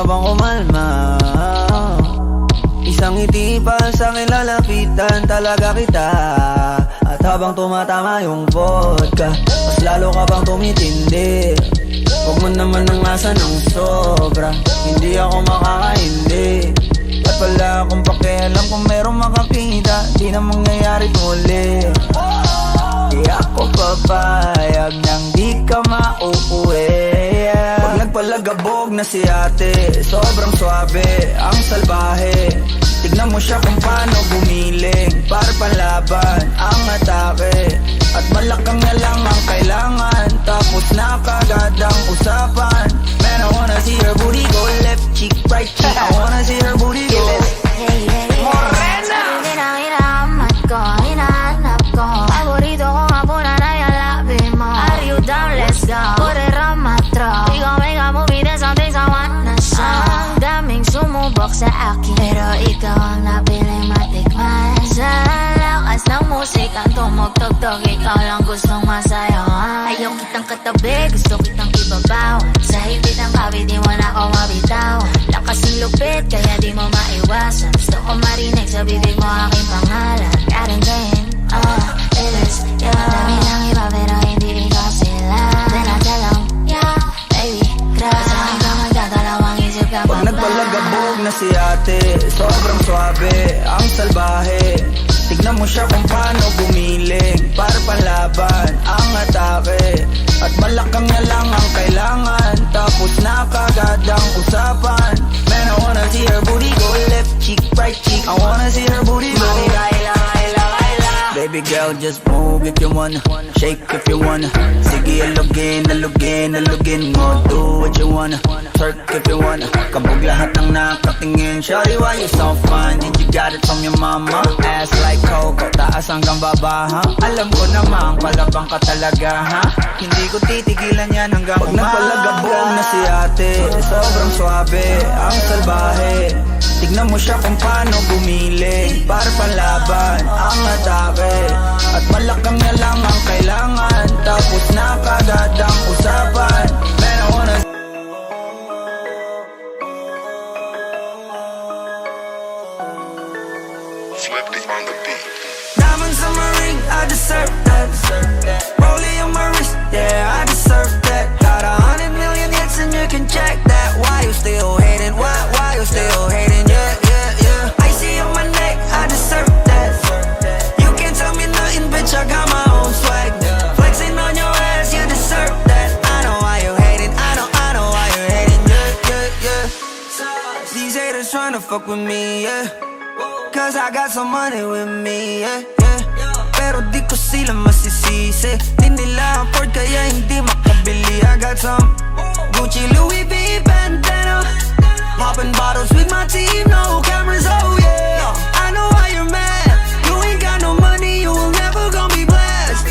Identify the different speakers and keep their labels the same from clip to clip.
Speaker 1: bang kumalma? Isang ngiti pa sa akin lalapitan talaga kita. At habang tumatama yung vodka, mas lalo ka bang tumitindi. Huwag mo naman ang asa ng sobra, hindi ako makakaindi. At wala akong pakialam kung merong makakita, di na mangyayari muli. Di ako papayag nang di ka mauuwi. Pag nagpalagabog na si ate, sobrang swabe, ang salbahe. Tignan mo siya kung paano gumiling, para panlaban ang atake. At malakang na lang ang kailangan, tapos na kagad ang usapan. Man, I wanna see her booty go left cheek, right cheek. I wanna see her booty go Morena!
Speaker 2: Hinahanap ko, hinahanap ko. Paborito ko nga po na yung labi mo. Are you down? Let's go. Put it on my throat. We gon' make a movie, there's some things I wanna show. Ang daming sumubok sa akin, pero ikaw ang napiling matikman. Sa lakas ng musikang tumugtog-tog, ikaw lang gustong masayawan. Ayaw kitang katabi, gusto kitang ibabawan. Sa higpit ng kawit, di mo na ako mabitaw. Lakas ng lupit, kaya di mo maiwasan. Gusto ko marinig sa bibig mo aking pangalan. Karen Jane, it is you. Dami ng iba pero hindi ikaw sila. Then I tell them, yeah, baby, crush. Sa akin ka magdadalawang isip ka pa ba?
Speaker 1: Pag nagpalagabog na si ate, sobrang swabe, ang salbahe. Tignan mo siya kung paano gumiling, para panlaban ang atake. At malakang na lang ang kailangan, tapos na kagad ang usapan. Man, I wanna see her booty go left cheek, right cheek. I wanna see her booty go Baby girl, just move if you wanna, shake if you wanna. Sige, alugin, alugin, alugin mo. Do what you wanna, twerk if you wanna. Kabog lahat ng nakatingin. Shawty, why you so fine? Did you got it from your mama? Ass like Coco, taas hanggang baba, ha? Alam ko namang palabang ka talaga, ha? Hindi ko titigilan yan hanggang umaga. Pag napalagabog na si ate, sobrang swabe, ang salbahe. Tignan mo siya kung paano gumiling, para panlaban ang atake. At malakang na lang ang kailangan, tapos na kagad ang usapan. Man, I wanna
Speaker 3: Swifty on the beat.
Speaker 1: diamonds on my ring, I deserve that. Rollie on my wrist, yeah, I deserve that. Got 100 million hits and you can check that. Why you still hating? Why you still hating? Yeah, yeah, yeah. Icy on my neck, I deserve that. You can't tell me nothing, bitch, I got my own swag. Flexing on your ass, you deserve that. I know why you hating, I know why you hating. Yeah, yeah, yeah. These haters tryna fuck with me, yeah. Cause I got some money with me, yeah, yeah. Pero di ko sila masisisi, di nila afford kaya hindi makabili. I got some Gucci, Louis V, bandana. Popping bottles with my team, no cameras, oh yeah. I know why you're mad, you ain't got no money, you will never gonna be blessed.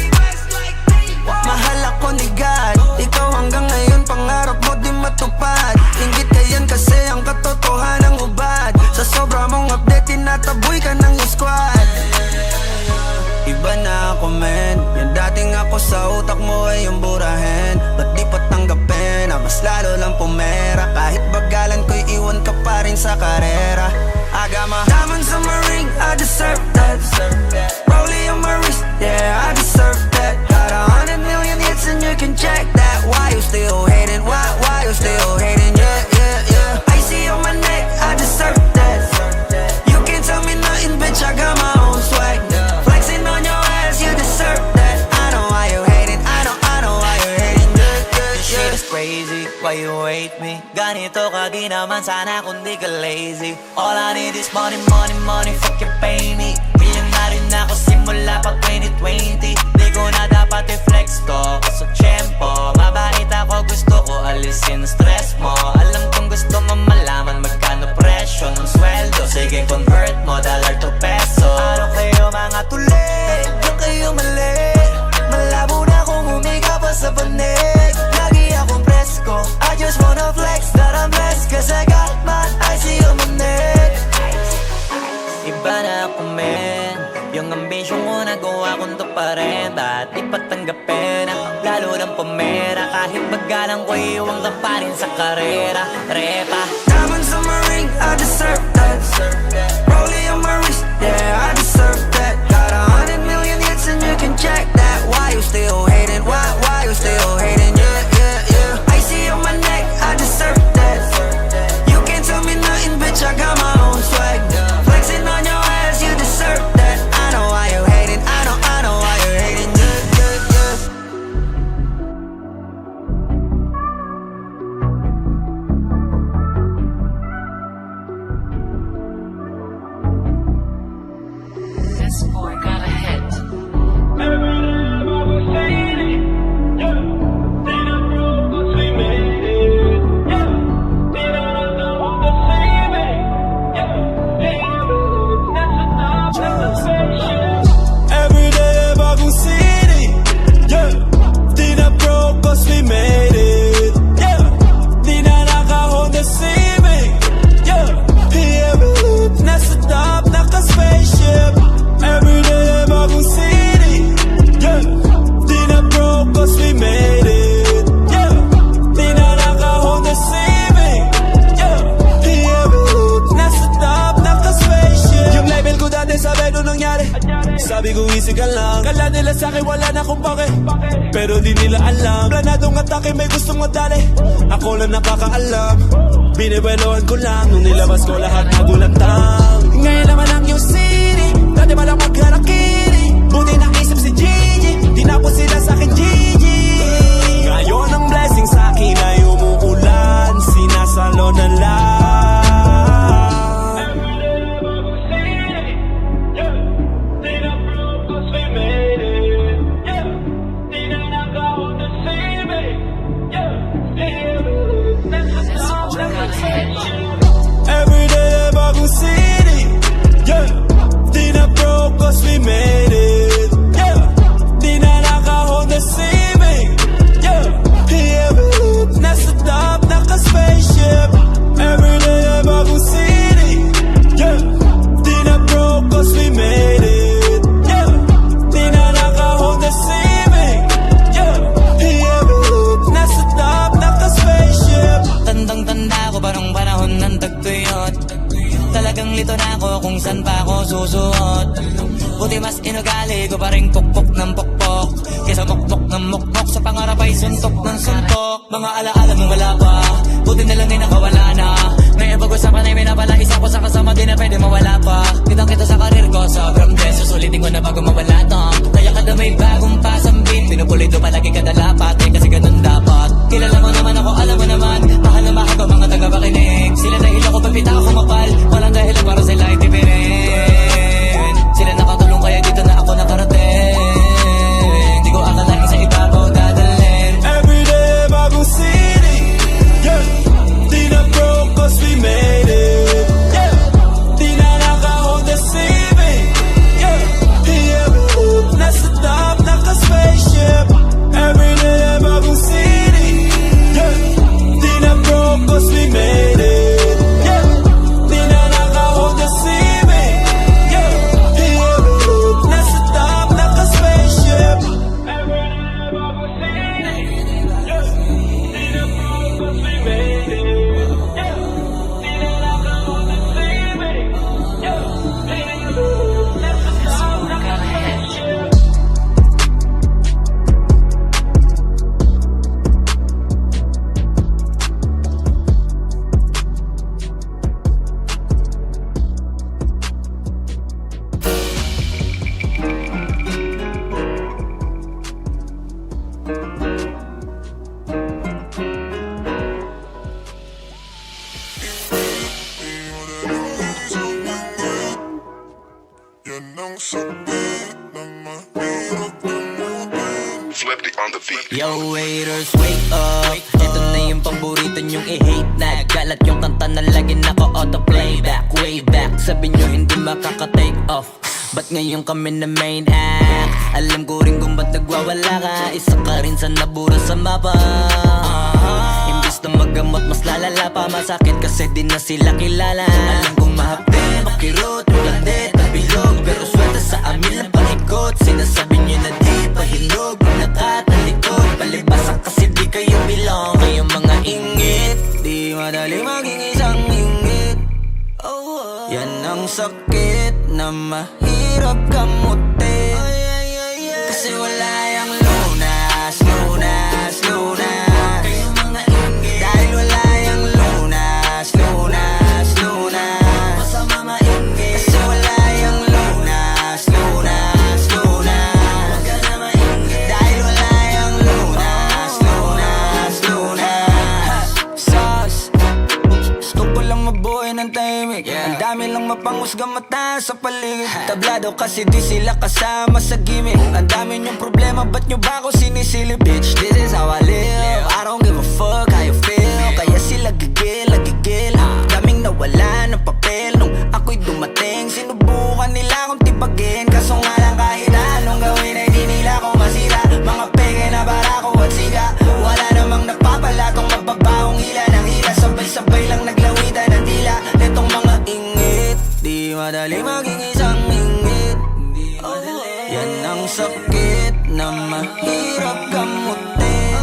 Speaker 1: Mahal ako ni God, ikaw hanggang ngayon pangarap mo di matupad. Ingit ka yan kasi ang katotohanan hubad. Sa sobra mong update, tinataboy ka ng yung squad. Iba na ako men, yung dating ako sa utak mo ay yung burahin. Ba't di pa tanggapin na mas lalo lang pumera? Kahit bagalan ko'y iwan ka pa rin sa karera. I got my diamonds on my ring, I deserve that. Rollie on my wrist, yeah, I deserve that. Got 100 million hits and you can check that. Why you still hating? Why you still hating? Yeah, yeah, yeah. Icy on my neck, I deserve that. You can't tell me nothing, bitch, I got my own swag. Flexing on your ass, you deserve that. I know why you hating, I know why you hating. Yeah, yeah, yeah.
Speaker 4: This shit is crazy, why you hate me? Ganito ka di naman sana kung di ka lazy. All I need is money, money, money, fuck you pay me. Milyonaryo na ako simula pa 2020. Di ko na dapat i-flex to, sa tiyempo. Mabait ako, gusto ko alisin stress mo. Alam kong gusto mo malaman magkano presyo ng sweldo. Sige convert mo dollar to peso. Ano kayo mga tuli, yung kayo mali. Malabo na kung humiga pa sa panig. Lagi akong presko, I just wanna flex that I'm blessed. Cause I got my eyes on my neck. Iba na ako men, yung ambisyon ko nagawa kong to pa rin. Dati patanggapin ang lalo ng pumera. Kahit bagalang ko iwang ka pa rin sa karera. Repa
Speaker 1: I deserve that. Rollie on my wrist, yeah, I deserve that. Got 100 million hits and you can check that. Why you still hating? Why you still hating? Yeah, yeah, yeah. Icy on my neck, I deserve that. You can't tell me nothing, bitch, I got my own swag. Flexing on your ass, you deserve that. I know why you hating, I know why you hating. Yeah, yeah, yeah.
Speaker 5: This boy got a hit.
Speaker 6: Every day bagong city, yeah. Di na broke cause we made it, yeah. Di na naka-Honda Civic, yeah. Every loop nasa top, naka-spaceship. Every day bagong city, yeah. Di na broke cause we made it, yeah. Di na naka-Honda Civic, yeah. Every loop nasa top, naka-spaceship. Yung label ko dati sabay nung nangyari, sabi ko easy ka lang. Kala nila sa'kin wala na kung pake, pero di nila alam. Planadong atake may gustong madali, ako lang nakakaalam. Binibeloan ko lang, nung nilabas ko lahat nagulantang. Ngayon naman ang yung city, dati ba lang magkarakiri. Buti naisip si Gigi, di na po sila sa'kin Gigi. Ngayon ang blessing sa'kin ay umuulan, sinasalo na lang. Every day bagong city, yeah. Di na broke cause we made it, yeah. Di na naka-Honda Civic, yeah. Every loop nasa top, naka-spaceship. Every day bagong city, yeah. Di na broke cause we made it, yeah. Di na naka-Honda Civic, yeah. Every loop nasa top, naka-spaceship.
Speaker 4: Tandang-tanda ko parang panahon ng tagtuyot. Talagang lito na ako kung saan pa ako susuot. Buti mas inugali ko pa rin pukpok ng pukpok, kesa mukmok ng mukmok, sa pangarap ay suntok ng suntok. Mga alaala mong wala pa, buti na lang ay nakawala na. Ngayon pag-usapan ay minapala, isa ko sa kasama di na pwede mawala pa. Kitang kita sa karir ko, sobrang bless, susulitin ko na bago mawala to. Kaya kada may bagong pasambit, pinupulido palagi kada lapat, eh kasi ganun dapat. Kilala mo naman ako, alam mo naman, mahal na mahal ko mga taga-pakinig. Sila dahil ako pagpita ako mapal, walang dahil para sila ay tipirin. Sila nakatulong kaya dito na ako nakarating. Di ko akalain sa iba ko dadalhin.
Speaker 6: Every day bagong city, yeah. Di na broke cause we made it, yeah. Di na naka-Honda Civic, yeah. Every loop nasa top, naka-spaceship. Every day bagong city, yeah. Di na broke cause we made it, yeah. Di na naka-Honda Civic, yeah. Every loop nasa top, naka-spaceship. Every day bagong city, yeah. Di na broke cause we made it, yeah. Di na naka-Honda Civic, yeah. Every loop nasa top, naka-spaceship.
Speaker 3: Flipped on the beat.
Speaker 4: Yo waiters, wake up. Ito na yung paborito nyong i-hate na. Galat yung kanta na lagi naka-auto-playback. Way back, sabi nyo hindi makaka-take off. Ba't ngayon kami na main act? Alam ko rin kung ba't nagwawala ka. Isa ka rin sa nabura sa mapa. Imbis na magamot, mas lalala pa. Masakit kasi di na sila kilala. Alam kong mahapde, makirot, ulande, tabilog. Pero swerte sa amin lang paikot. Sinasabi nyo na di pahilog. Nakatalikod, palibasan kasi di kayo bilong. Kayong mga ingit, di madali maging isang ingit.
Speaker 1: ang sakit na mahirap gamutin. Kasi wala yung lunas, lunas, lunas. Kayong mga inggit, dahil wala yung lunas, lunas, lunas. Masama mainggit, kasi wala yung lunas, lunas, lunas. Huwag ka na mainggit, dahil wala yung lunas, lunas, lunas. Sus, gusto ko lang mabuhay ng tahimik. Ang dami lang mapanghusgang mata sa paligid. Tablado kasi di sila kasama sa gimmick. Ang dami niyong problema, ba't nyo ba ako sinisilip? Bitch, this is how I live. I don't give a fuck how you feel. Kaya sila gigil, gigil. Daming nawala ng papel nung ako'y dumating. Sinubukan nila akong tipagin, kaso nga lang kahit anong gawin ay di nila ako masira. Mga peke na barako at siga. Wala namang napapala tong mababahong hila ng hila. Sabay-sabay lang naglawitan ng dila. Netong mga ingit, di madali maging isang ingit. Yan ang sakit na mahirap gamutin.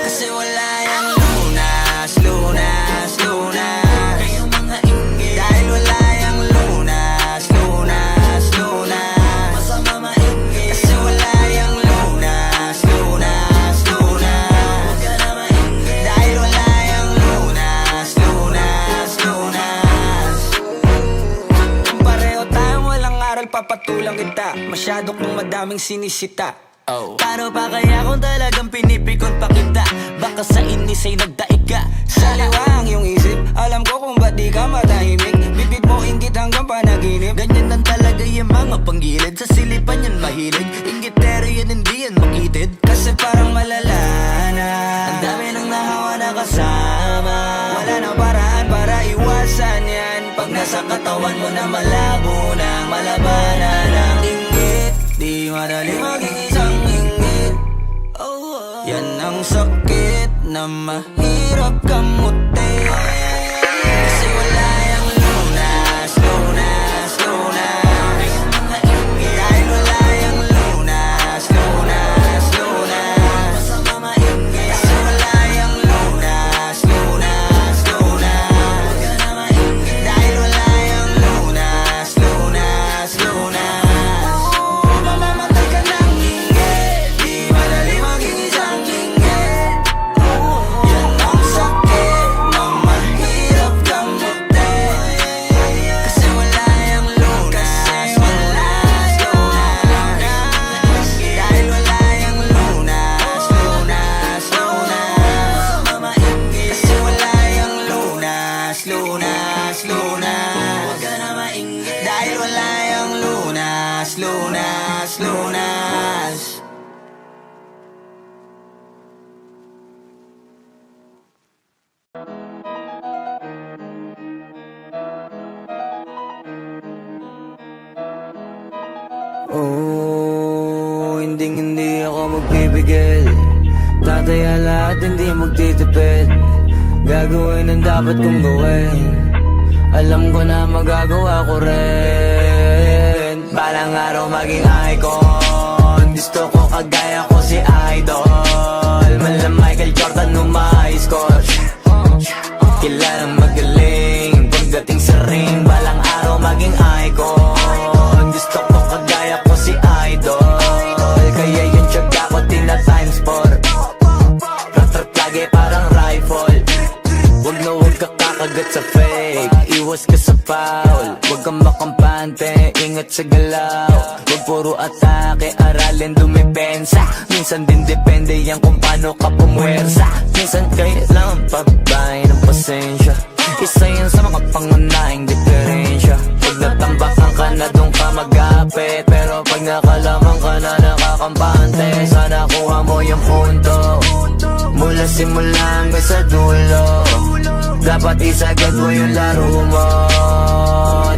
Speaker 1: Kasi wala yung lunas, lunas, lunas. Kayong mga inggit, dahil wala yung lunas, lunas, lunas. Masama mainggit, kasi wala yung lunas, lunas, lunas. Huwag ka na mainggit, dahil wala yung lunas, lunas, lunas. Kung pareho tayong walang aral, papatulang kita. Masyado kong madaming sinisita.
Speaker 4: Paano pa kaya kung talagang pinipikon pa kita? Baka sa inis ay nagdaig ka.
Speaker 1: Saliwang yung isip, alam ko kung ba't di ka matahimik. Bibig mo inggit hanggang panaginip.
Speaker 4: Ganyan lang talaga yung mga panggilid. Sa silipan yan mahilig. Inggitero yan, hindi yan makitid.
Speaker 1: Kasi parang malala na
Speaker 4: Ang dami nang nahawa na kasama.
Speaker 1: wala nang paraan para iwasan yan.
Speaker 4: Pag nasa katawan mo na malabo nang malabanan ng
Speaker 1: Inggit, di madali maging isang inggit. Yan ang sakit na mahirap gamutin. Kasi wala yung lunas, lunas, lunas. Kayong mga inggit, dahil wala yung lunas, lunas, lunas. Masama mainggit, kasi wala yung lunas, lunas, lunas. Huwag ka na mainggit, dahil wala yung lunas, lunas, lunas. Mamamatay ka ng inggit, di madali maging isang inggit. Yan ang sakit na mahirap gamutin. Kasi wala yung lunas, lunas, lunas. Dahil wala yung lunas, lunas, lunas. Masama mainggit, kasi wala yung lunas, lunas, lunas. Huwag ka na mainggit, dahil wala yung lunas, lunas, lunas.
Speaker 6: Oh, hindi ako magpipigil. Tataya lahat, hindi magtitipid. Gagawin ang dapat kong gawin. Alam ko na magagawa ko rin. Balang araw maging icon. Gusto ko kagaya ko si Idol. Mala Michael Jordan nung ma-high score. Kilalang magaling. Pagdating sa ring, balang araw maging icon. Gusto ko kagaya ko si Idol. Kaya yung tiyaga ko tina times 4. Rat-rat lagi parang rifle. Huwag na huwag ka kakagat sa fake. Iwas ka sa foul. Huwag kang makampante, ingat sa galaw. Huwag puro atake, aralin dumipensa. Minsan din depende yan kung paano ka pumwersa. Minsan kailangan pagbay ng pasensya. Isa yan sa mga pangunahing diferensya. Pag natambakan ka na doon ka mag-apit. Pero pag nakalaman ka na nakakampante, sana kuha mo yung punto. Mula simula hanggang sa dulo. Dapat isagad mo yung laro mo.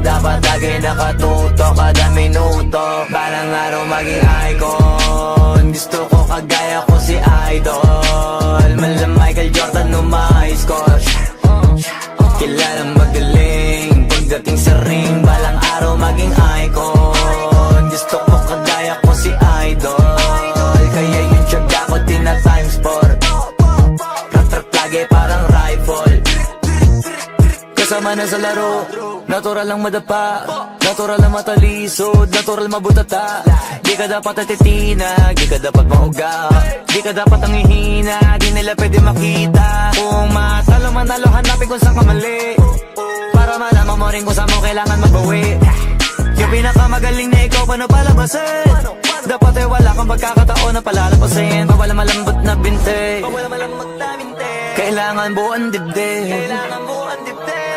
Speaker 6: Dapat lagi nakatuto kada minuto. Balang araw maging icon. Gusto ko kagaya ko si Idol. Mala Michael Jordan nung ma-high score. Kilalang magaling. Pagdating sa ring, balang araw maging icon. Gusto ko kagaya ko si Idol. Kaya yung tiyaga ko tina times 4. Rat-rat lagi parang rifle.
Speaker 4: kasama na sa laro. Natural lang madapa, natural lang matalisod, natural mabutata. Di ka dapat atitina, di ka dapat mauga, di ka dapat ang ihina, di nila pwede makita. Kung matalo manalo, hanapin kung saan ka mali, para malaman mo rin kung saan mo kailangan magbawi. Yung pinakamagaling na ikaw, paano palabasin? Dapat ay wala kang pagkakataon na palalapasin. Bawala malambot na binte, kailangan buuan dibdib,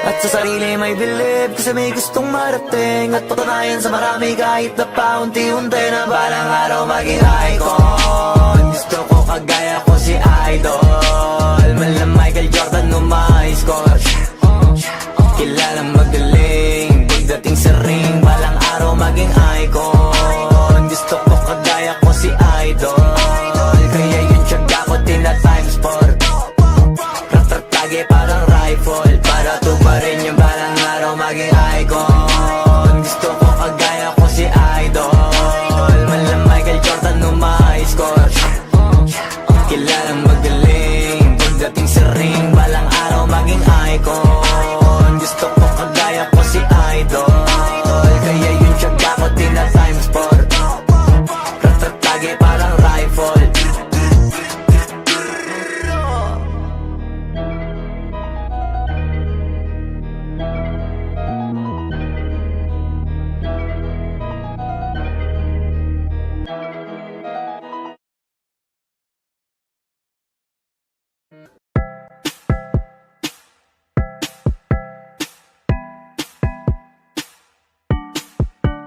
Speaker 4: at sa sarili may bilib, kasi may gustong marating at patunayan sa marami kahit na paunti-unti na balang araw maging icon. Gusto ko kagaya ko si Idol, mala Michael Jordan no my score. Kilalang magaling pagdating sa ring, balang araw maging icon. Gusto ko kagaya ko si Idol, kaya yun tiyaga ko tina times 4. Lagi parang rifle, para tuparin yung balang araw maging icon. Gusto ko kagaya ko si Idol, mala Michael Jordan no my score. Kilalang magaling pagdating sa ring, balang araw maging icon. Gusto ko kagaya ko si Idol, kaya yun tiyaga ko tina times 4. Lagi parang rifle.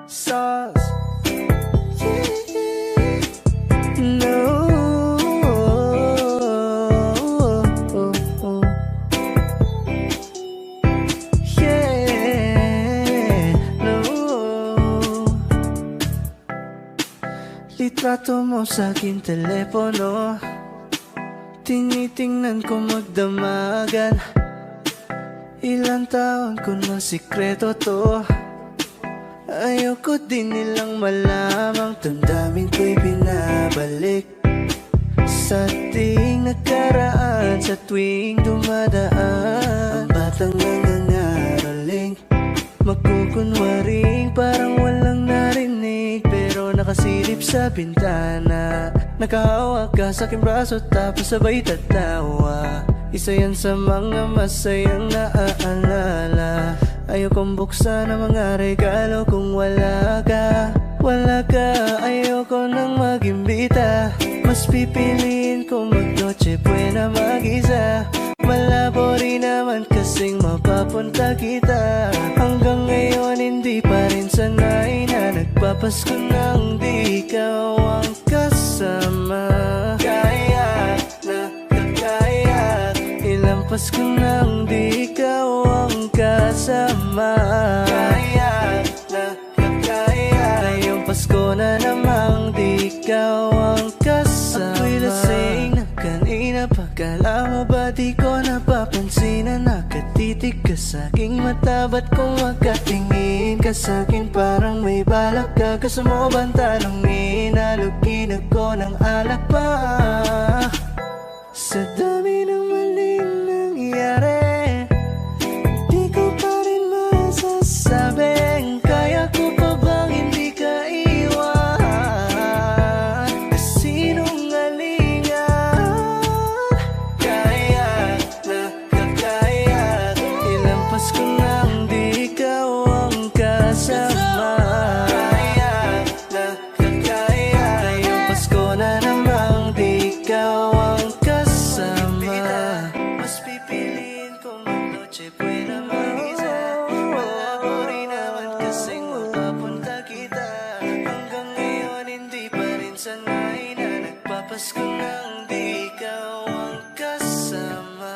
Speaker 6: Sauce. No. Yeah. No. Litrato mo sa aking telepono, tinitingnan ko magdamagan. Ilang taon ko na sikreto to, ayoko din nilang malamang. Damdamin ko'y binabalik sa ating nakaraan, sa tuwing dumadaan. Ang batang nangangaraling, magkukunwaring parang walang narinig, pero nakasilip sa bintana. Nakahawak ka sa aking braso tapos sabay tatawa. Isa yan sa mga masayang naaalala. Ayokong buksan ang mga regalo kung wala ka. Wala ka, ayoko nang mag-imbita. Mas pipiliin kong mag-noche buena mag-isa. Malabo rin naman kasing mapapunta kita. Hanggang ngayon hindi pa rin sanay na nagpapasko nang di ka ang kasama. Kaya na kakaya, ilang Pasko nang di ka ang kasama. Kaya na kakaya, ngayong Pasko na namang di ka ang kasama. Ako'y lasing na kanina pa, kala mo ba di ko napapansin na nakatitig ka sa aking mata? Ba't kung makatingin ka sa akin parang may balak ka? Gusto mo bang tanongin? Halugin ako ng alak pa. Sa dami ng maling nangyari, di ko pa rin masasabing kaya ko pa bang hindi ka iwan. Kasinungalingan, kaya na kakaya, ilang Pasko nang di ka ang kasama. Kaya na kakaya, ngayong Pasko na namang di ka ang kasama. Mas pipiliin kong mag-noche buena mag-isa. Malabo rin naman kasing mapapunta kita. Hanggang ngayon hindi pa rin sanay na nagpapasko nang di ka ang kasama.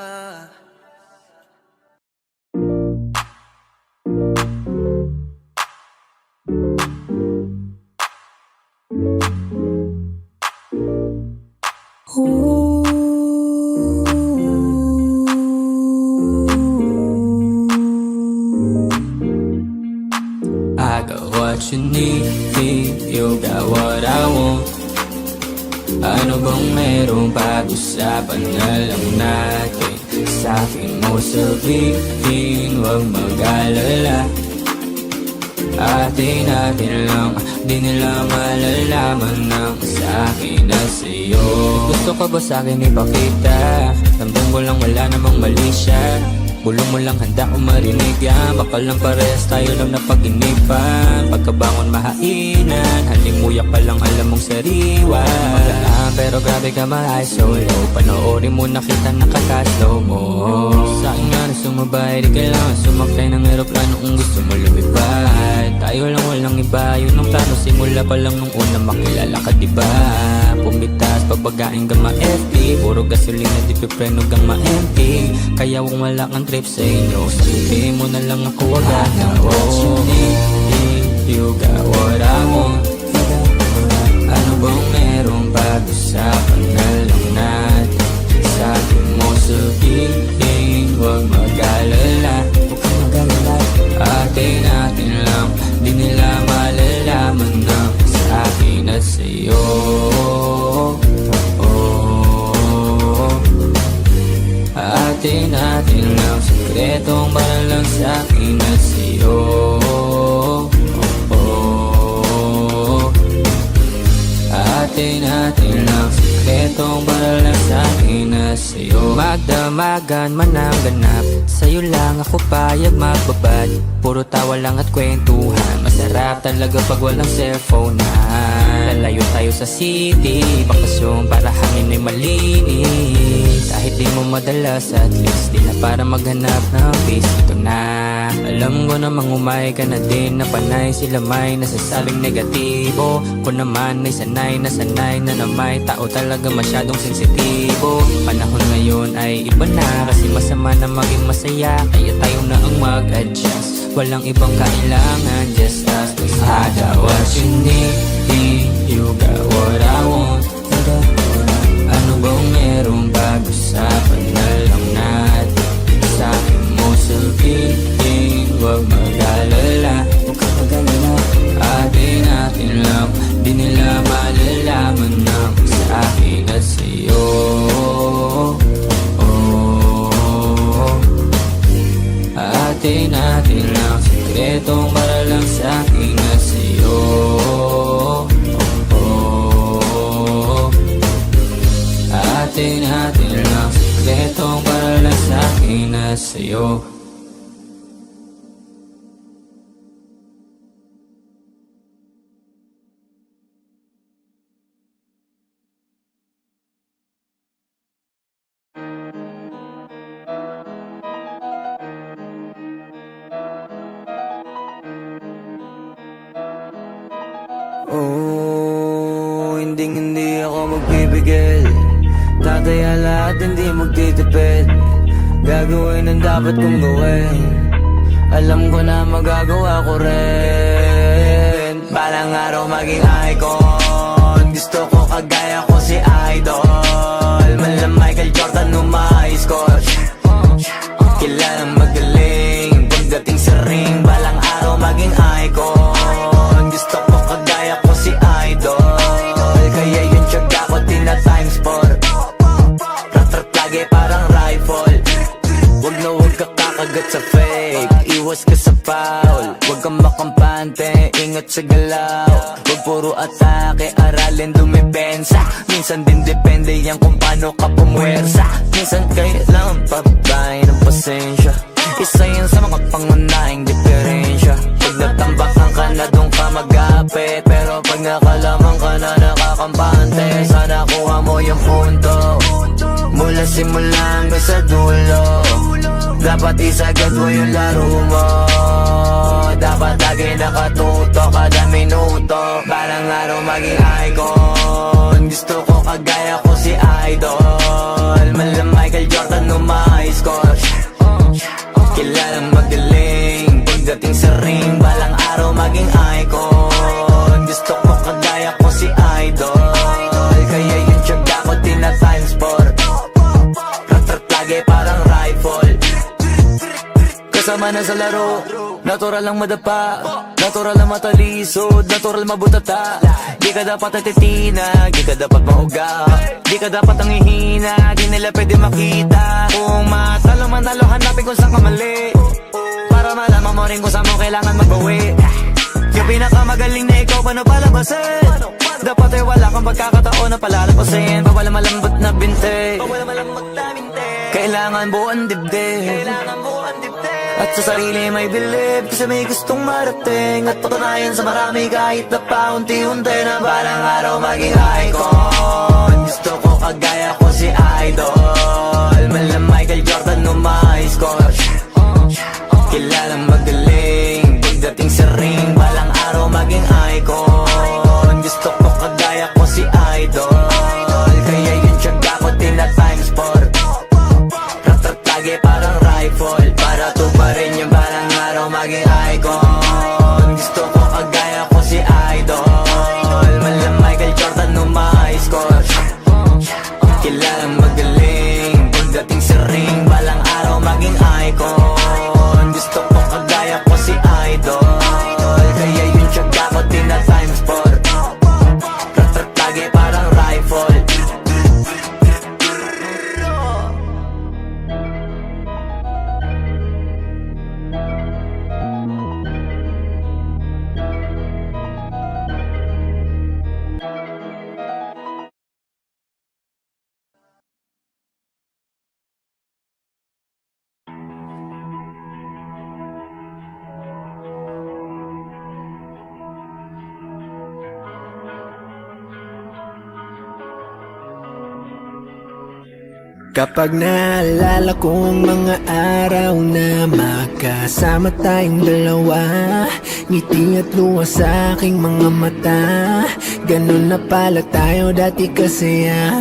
Speaker 7: I got what you need, you got what I want. Ano bang merong pag-usapan na lang natin? Sa'kin mo mo sabihin, huwag mag-alala. Atin natin lang, di nila malalaman ng sa akin na sa'yo. Gusto ka ba sa'kin ipakita? Ramdam ko lang wala namang mali siya. Bulong mo lang handa ko marinig yan. Baka lang parehas tayo lang napag-inipan. Pagkabangon mahainan, halimuyak pa lang alam mong sariwa. Magalaan pero grabe ka ma-high solo. Panoorin mo nakita nakaka-slow mo. Sa'kin nga na sumabay, di kailangan sumakay ng aeroplano kung gusto mo lumipad. Tayo lang walang iba, yun ang plano. Simula pa lang nung una makilala ka diba. Pumitas, pabagain ka ma-FT. Puro gasolina, di pipreno kang ma-empty. Kaya kung wala kang trip sa inyo, sabihin mo na lang ako agad na what you need, you got what I want. Ano bang meron pag-usapan na lang natin? Sabi mo sabihin, huwag mag-alala. Atin natin lang, di nila malalaman na sa akin at sa'yo. Atin natin lang, sikretong para lang sa akin at sa'yo. Atin natin lang, sikretong para lang sa akin at sa'yo. Magdamagan man ang ganap, sa'yo lang ako payag magbabad. Puro tawa lang at kwentuhan, masarap talaga pag walang cellphone na. Lalayo tayo sa city, bakasyon para hangin ay malinis. Kahit di mo madalas, at least di na para maghanap ng peace. Ito na, alam ko namang umay ka na din na panay. Sila may nasasabing negatibo, ko naman ay sanay na may tao talaga masyadong sensitibo. Panahon ngayon ay iba na, kasi masama na maging masaya. Kaya tayo na ang mag-adjust, walang ibang kailangan, just us. I got what you need, you got what I want. Ano bang merong pag-usapan na lang natin? Sabi mo sabihin, huwag mag-alala. Atin natin lang, di nila malalaman na sa akin at sa'yo. Atin natin lang, sikretong para lang sa akin at sa'yo. Atin natin lang, sikretong para lang sa akin at sa'yo.
Speaker 4: Oh, hindi ako magpipigil. Tataya lahat, hindi magtitipid. Gagawin ang dapat kong gawin. Alam ko na magagawa ko rin. Balang araw maging icon. Gusto ko kagaya ko si Idol. Malam Michael Jordan score. Kilalang magaling pagdating sa ring. Balang araw maging icon. Gusto ko kagaya ko si Idol. Kaya yung tiyaga ko tina-times 4. Rat-rat lagi parang rifle. Wag na wag ka kakagat sa fake. Iwas ka sa foul. Wag kang makampante, ingat sa galaw. Wag puro atake, aralin dumipensa. Minsan din depende yan kung paano ka pumwersa. Minsan kailangan pababain ng pasensya. Isa yan sa mga pangunahing diferensya. Pag natambakan ka na doon ka mag-apit, pero pag nakalaman ka na nakakampante, sana kuha mo yung punto. Mula simula hanggang sa dulo, dapat isagad mo yung laro mo. Dapat lagi nakatuto kada minuto. Parang araw maging icon. Gusto ko kagaya ko si Idol. Malam Michael Jordan score. Kilalang magaling pagdating sa ring. Balang araw maging icon. Gusto ko kagaya ko si Idol. Kaya yung tiyaga ko tina-times 4. Rat-rat lagi parang rifle. Kasama na sa laro, natural lang madapa, natural lang matalisod, natural mabutata. Di ka dapat atitina, di ka dapat mahuga, di ka dapat ang hihina, di nila pwede makita. Kung matalo manalo, hanap hanapin kung saan ka mali, para malaman mo rin kung saan mo kailangan magbawi. Yung pinakamagaling na ikaw, paano palabasin? Dapat ay wala kang pagkakataon na palalapasin. Bawal malambot na binte, kailangan buuan dibdib. At sa sarili may bilib, kasi may gustong marating. At patunayan sa marami kahit na paunti-unti, na balang araw maging icon. Gusto ko kagaya ko si Idol, mala Michael Jordan no my score. Kilalang magaling pagdating sa ring, balang araw maging icon. Gusto ko kagaya ko si Idol, kaya yung tiyaga ko tina-times 4. Ratatage parang rifle, para tuparin yung balang araw maging icon. Gusto ko kagaya ko si Idol, mala Michael Jordan no my score. Kilalang magaling pagdating sa ring, balang araw maging icon. Gusto ko kagaya ko si Idol, kaya yung tiyaga ko tina-times 4. Ratatage parang rifle.
Speaker 6: Kapag naalala ko ang mga araw na magkasama tayong dalawa, ngiti at luha sa aking mga mata. Ganun na pala tayo dati kasaya.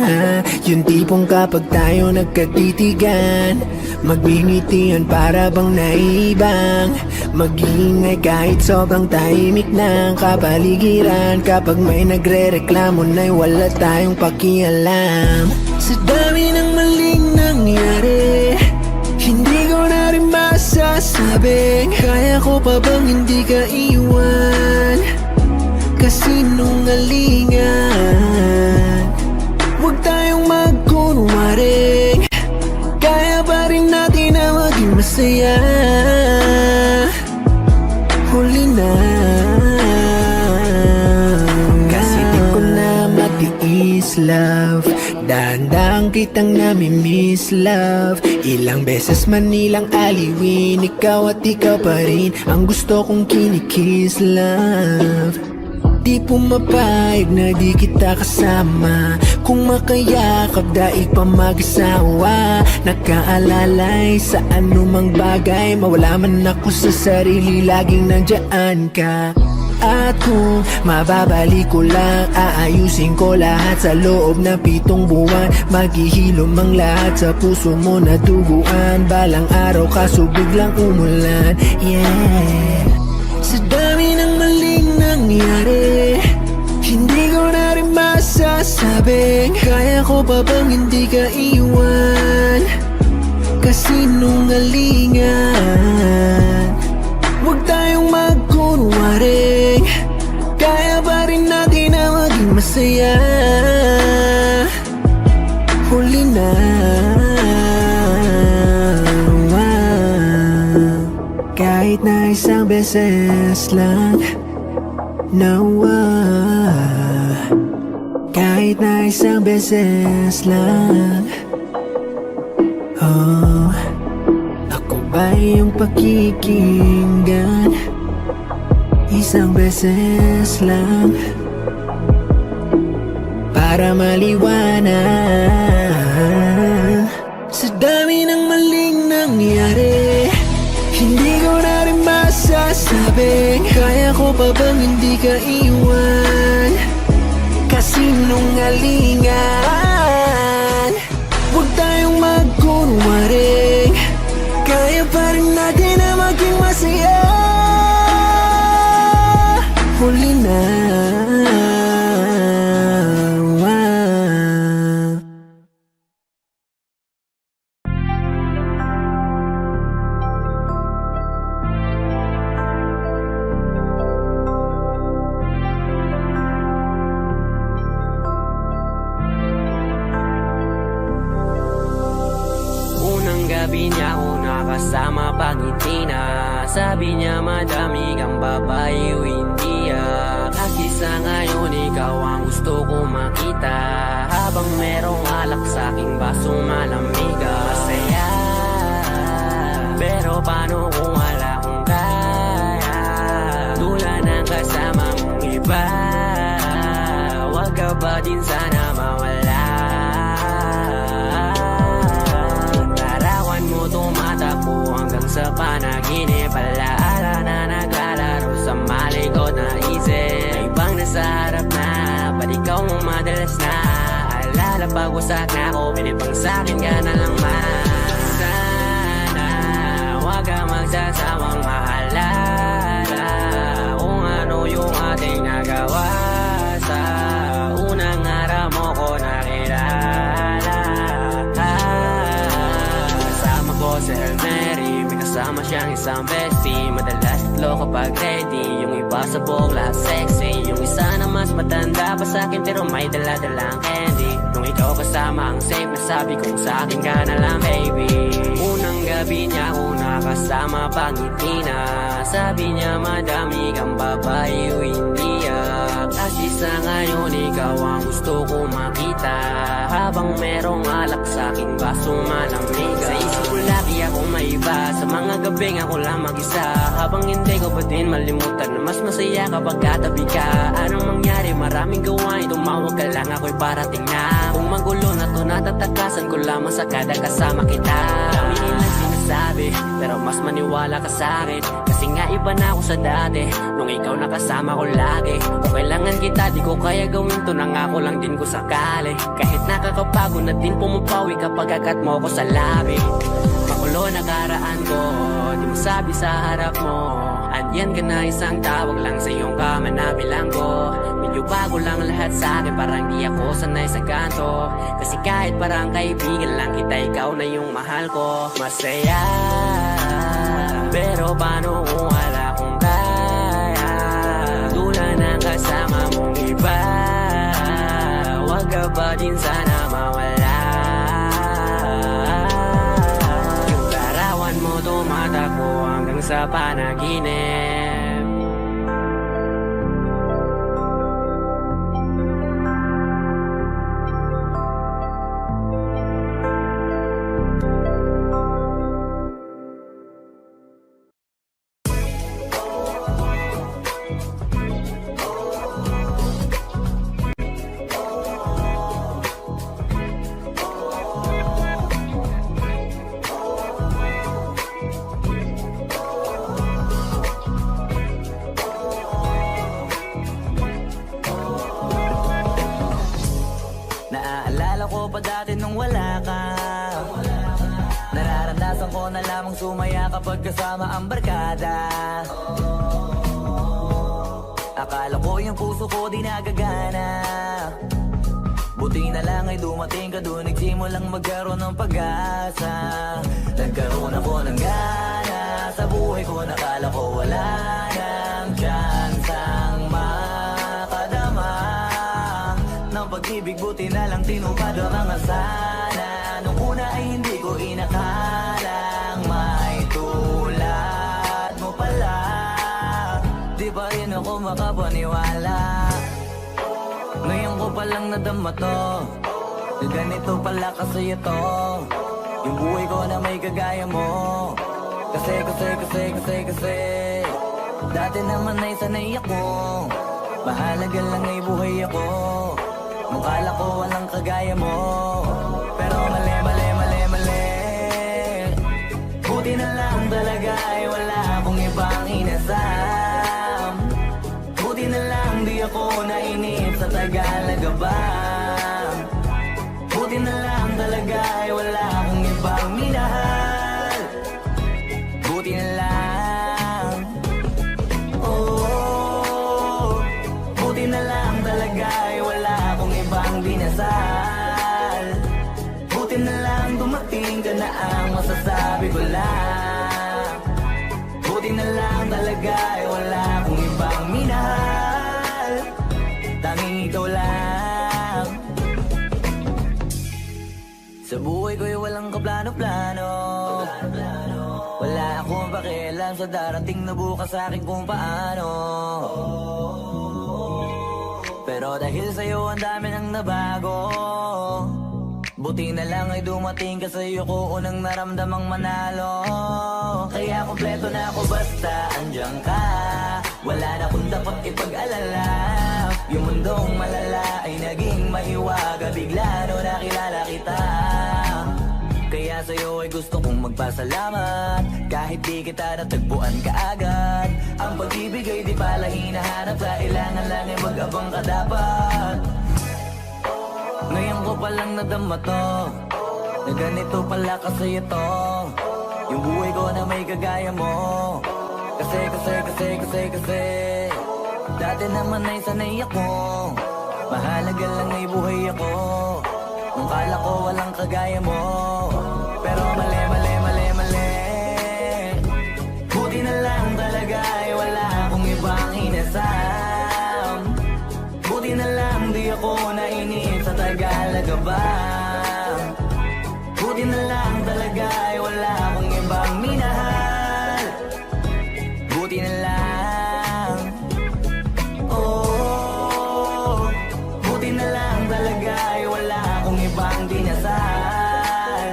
Speaker 6: Yung tipong kapag tayo nagkatitigan, magbingitian para bang naibang. Mag-iingay kahit sobrang tahimik ng kapaligiran. Kapag may nagre-reklamo na'y wala tayong pakialam. Sa dami ng maling nangyari, hindi ko na rin masasabing kaya ko pa bang hindi ka iwan. Kasinungalingan, huwag tayong magkunwaring, kaya pa rin natin na maging masaya. Huli na, kasi di ko na matiis, love. Dahan-dahan kitang namimiss, love. Ilang beses man nilang aliwin, ikaw at ikaw pa rin ang gusto kong kinikiss, love. Di pumapayag na di kita kasama, kung makayakap daig pa mag-asawa. Nakaalalay sa anumang bagay, mawala man ako sa sarili, laging nandiyan ka. At kung mababalik ko lang, aayusin ko lahat sa loob ng 7 buwan. Maghihilom ang lahat sa puso mo na duguan. Balang araw kaso biglang umulan, yeah. Sa dami ng maling nangyari, hindi ko na rin masasabing kaya ko pa bang hindi ka iwan. Kasinungalingan, huwag tayong magkunwaring, kaya pa rin natin na maging masaya. Huli na, kahit na isang beses lang, nawa. Kahit na isang beses lang, oh. Ako ba yung pakikinggan? Isang beses lang, para maliwanag. Sa dami ng maling nangyari, hindi ko na rin masasabing kaya ko pa bang hindi ka iwan. Kasinungalingan, huwag tayong magkunwaring, kaya pa rin natin na maging masaya. Huli na,
Speaker 7: Unang gabi niya ako nakasama pangiti na. Sabi niya madami kang babae o hindi Kasi sa ngayon ikaw ang gusto ko makita. Habang merong alak sa aking basong malamig Masaya, pero paano kung wala kong kaya? Tulad ng kasama mong iba, wag ka ba din sana mawala? Larawan mo tumatakbo hanggang sa panaginip. Alaala na naglalaro sa malikot na isip. May ibang nasa harap na, ba't ikaw mo madalas na? Alala pag wasak na ako, pinipang sa'kin ka na lang Sana wag ka magsasawang maalala kung ano yung ating nagawa. Sa unang araw mo ko nakilala. Kasama ko si Hail Mary, may kasama siyang isang bestie. Madalas tatlo kapag ready, yung iba sa buhok lahat sexy. Yung isa na mas matanda pa sa'kin pero may dala-dalang candy. Nung ikaw kasama ang safe na sabi kong sa'kin ka na lang baby. Unang gabi niya ako nakasama pangiti na. Sabi niya madami kang babae o hindi Kasi sa ngayon ikaw ang gusto ko makita. Habang merong alak sa aking basong malamig Sa isip ko lagi ako may iba. Sa mga gabing ako lang mag-isa. Habang hindi ko pa din malimutan na mas masaya kapag katabi ka. Anong mangyari? Maraming gawain. Tumawag ka lang ako'y parating na. Kung magulo na to natatakasan ko lamang sa kada kasama kita. Dami nilang sinasabi pero mas maniwala ka sa'kin. Kasi nga iba na ako sa dati nung ikaw nakasama ko lagi. Kung kailangan kita di ko kaya gawin to, nangako lang din ko sakali. Kahit nakakapagod na din pumapawi kapag agat mo ko sa labi. Makulo na karaan ko, di mo sabi sa harap mo. Andyan ka na isang tawag lang sa iyong kama na bilanggo. Medyo bago lang lahat sa akin, parang di ako sanay sa ganto. Kasi kahit parang kaibigan lang kita, ikaw na yung mahal ko. Masaya, pero paano kung wala kong kaya? Tulad ng kasama mong iba, wag ka ba din sana mawala? Yung larawan mo tumatakbo hanggang sa panaginip.
Speaker 4: Naaalala ko pa dati nung wala ka. Nararamdasan ko na lamang sumaya kapag kasama ang barkada. Akala ko yung puso ko di nagagana. Buti na lang ay dumating ka doon, nagsimulang magkaroon ng pag-asa. Nagkaroon ako ng gana sa buhay ko, nakala ko wala nang tsansang makadama ng pag-ibig. Buti na lang tinupad ang mga sana. Nung una ay hindi ko inakalang may tulad mo pala. Di pa rin ako makapaniwala. Ngayon ko palang nadama to, na ganito pala kasi ito. Yung buhay ko na may kagaya mo. Kasi dati naman ay sanay ako. Mahalaga lang ay buhay ako. Nung kala ko walang kagaya mo. Pero mali. Buti na lang talaga ay wala akong ibang inasam. Buti na lang di ako nainip sa Tagalaga ba. Buti na lang talaga ay wala akong ibang minahal. Buti na lang. Oh, buti na lang talaga ay wala akong ibang dinasal. Buti na lang dumating ka na ang masasabi ko lang. Buti na lang talaga ay wala akong ibang minahal. Tanging ikaw lang. Sa buhay ko'y wala walang kaplano-plano. Wala akong pakialam sa darating na bukas sa akin kung paano. Pero dahil sa'yo ang dami nang nabago, buti na lang ay dumating ka sa'yo ko unang naramdamang manalo. Kaya kompleto na ako basta andyan ka. Wala na kung dapat ipag-alala. Yung mundong malala ay naging mahiwaga bigla no nakilala kita. Kaya sa'yo ay gusto kong magpasalamat. Kahit di kita natagpuan kaagad. Ang pag-ibig ay di pala hinahanap. Kailangan lang ay mag-abang ka dapat. Ngayon ko palang nadama to, na ganito pala kasi ito. Yung buhay ko na may kagaya mo. Kasi dati naman ay sanay ako. Mahalaga lang ay buhay ako. Nung kala ko walang kagaya mo. Pero mali. Buti na lang talaga ay wala akong ibang inasam. Buti na lang di ako nainip sa Tagalaga ba. Buti na lang talaga ay wala akong ibang minahal. Buti na lang. Oh, buti na lang talaga ay wala akong ibang dinasal.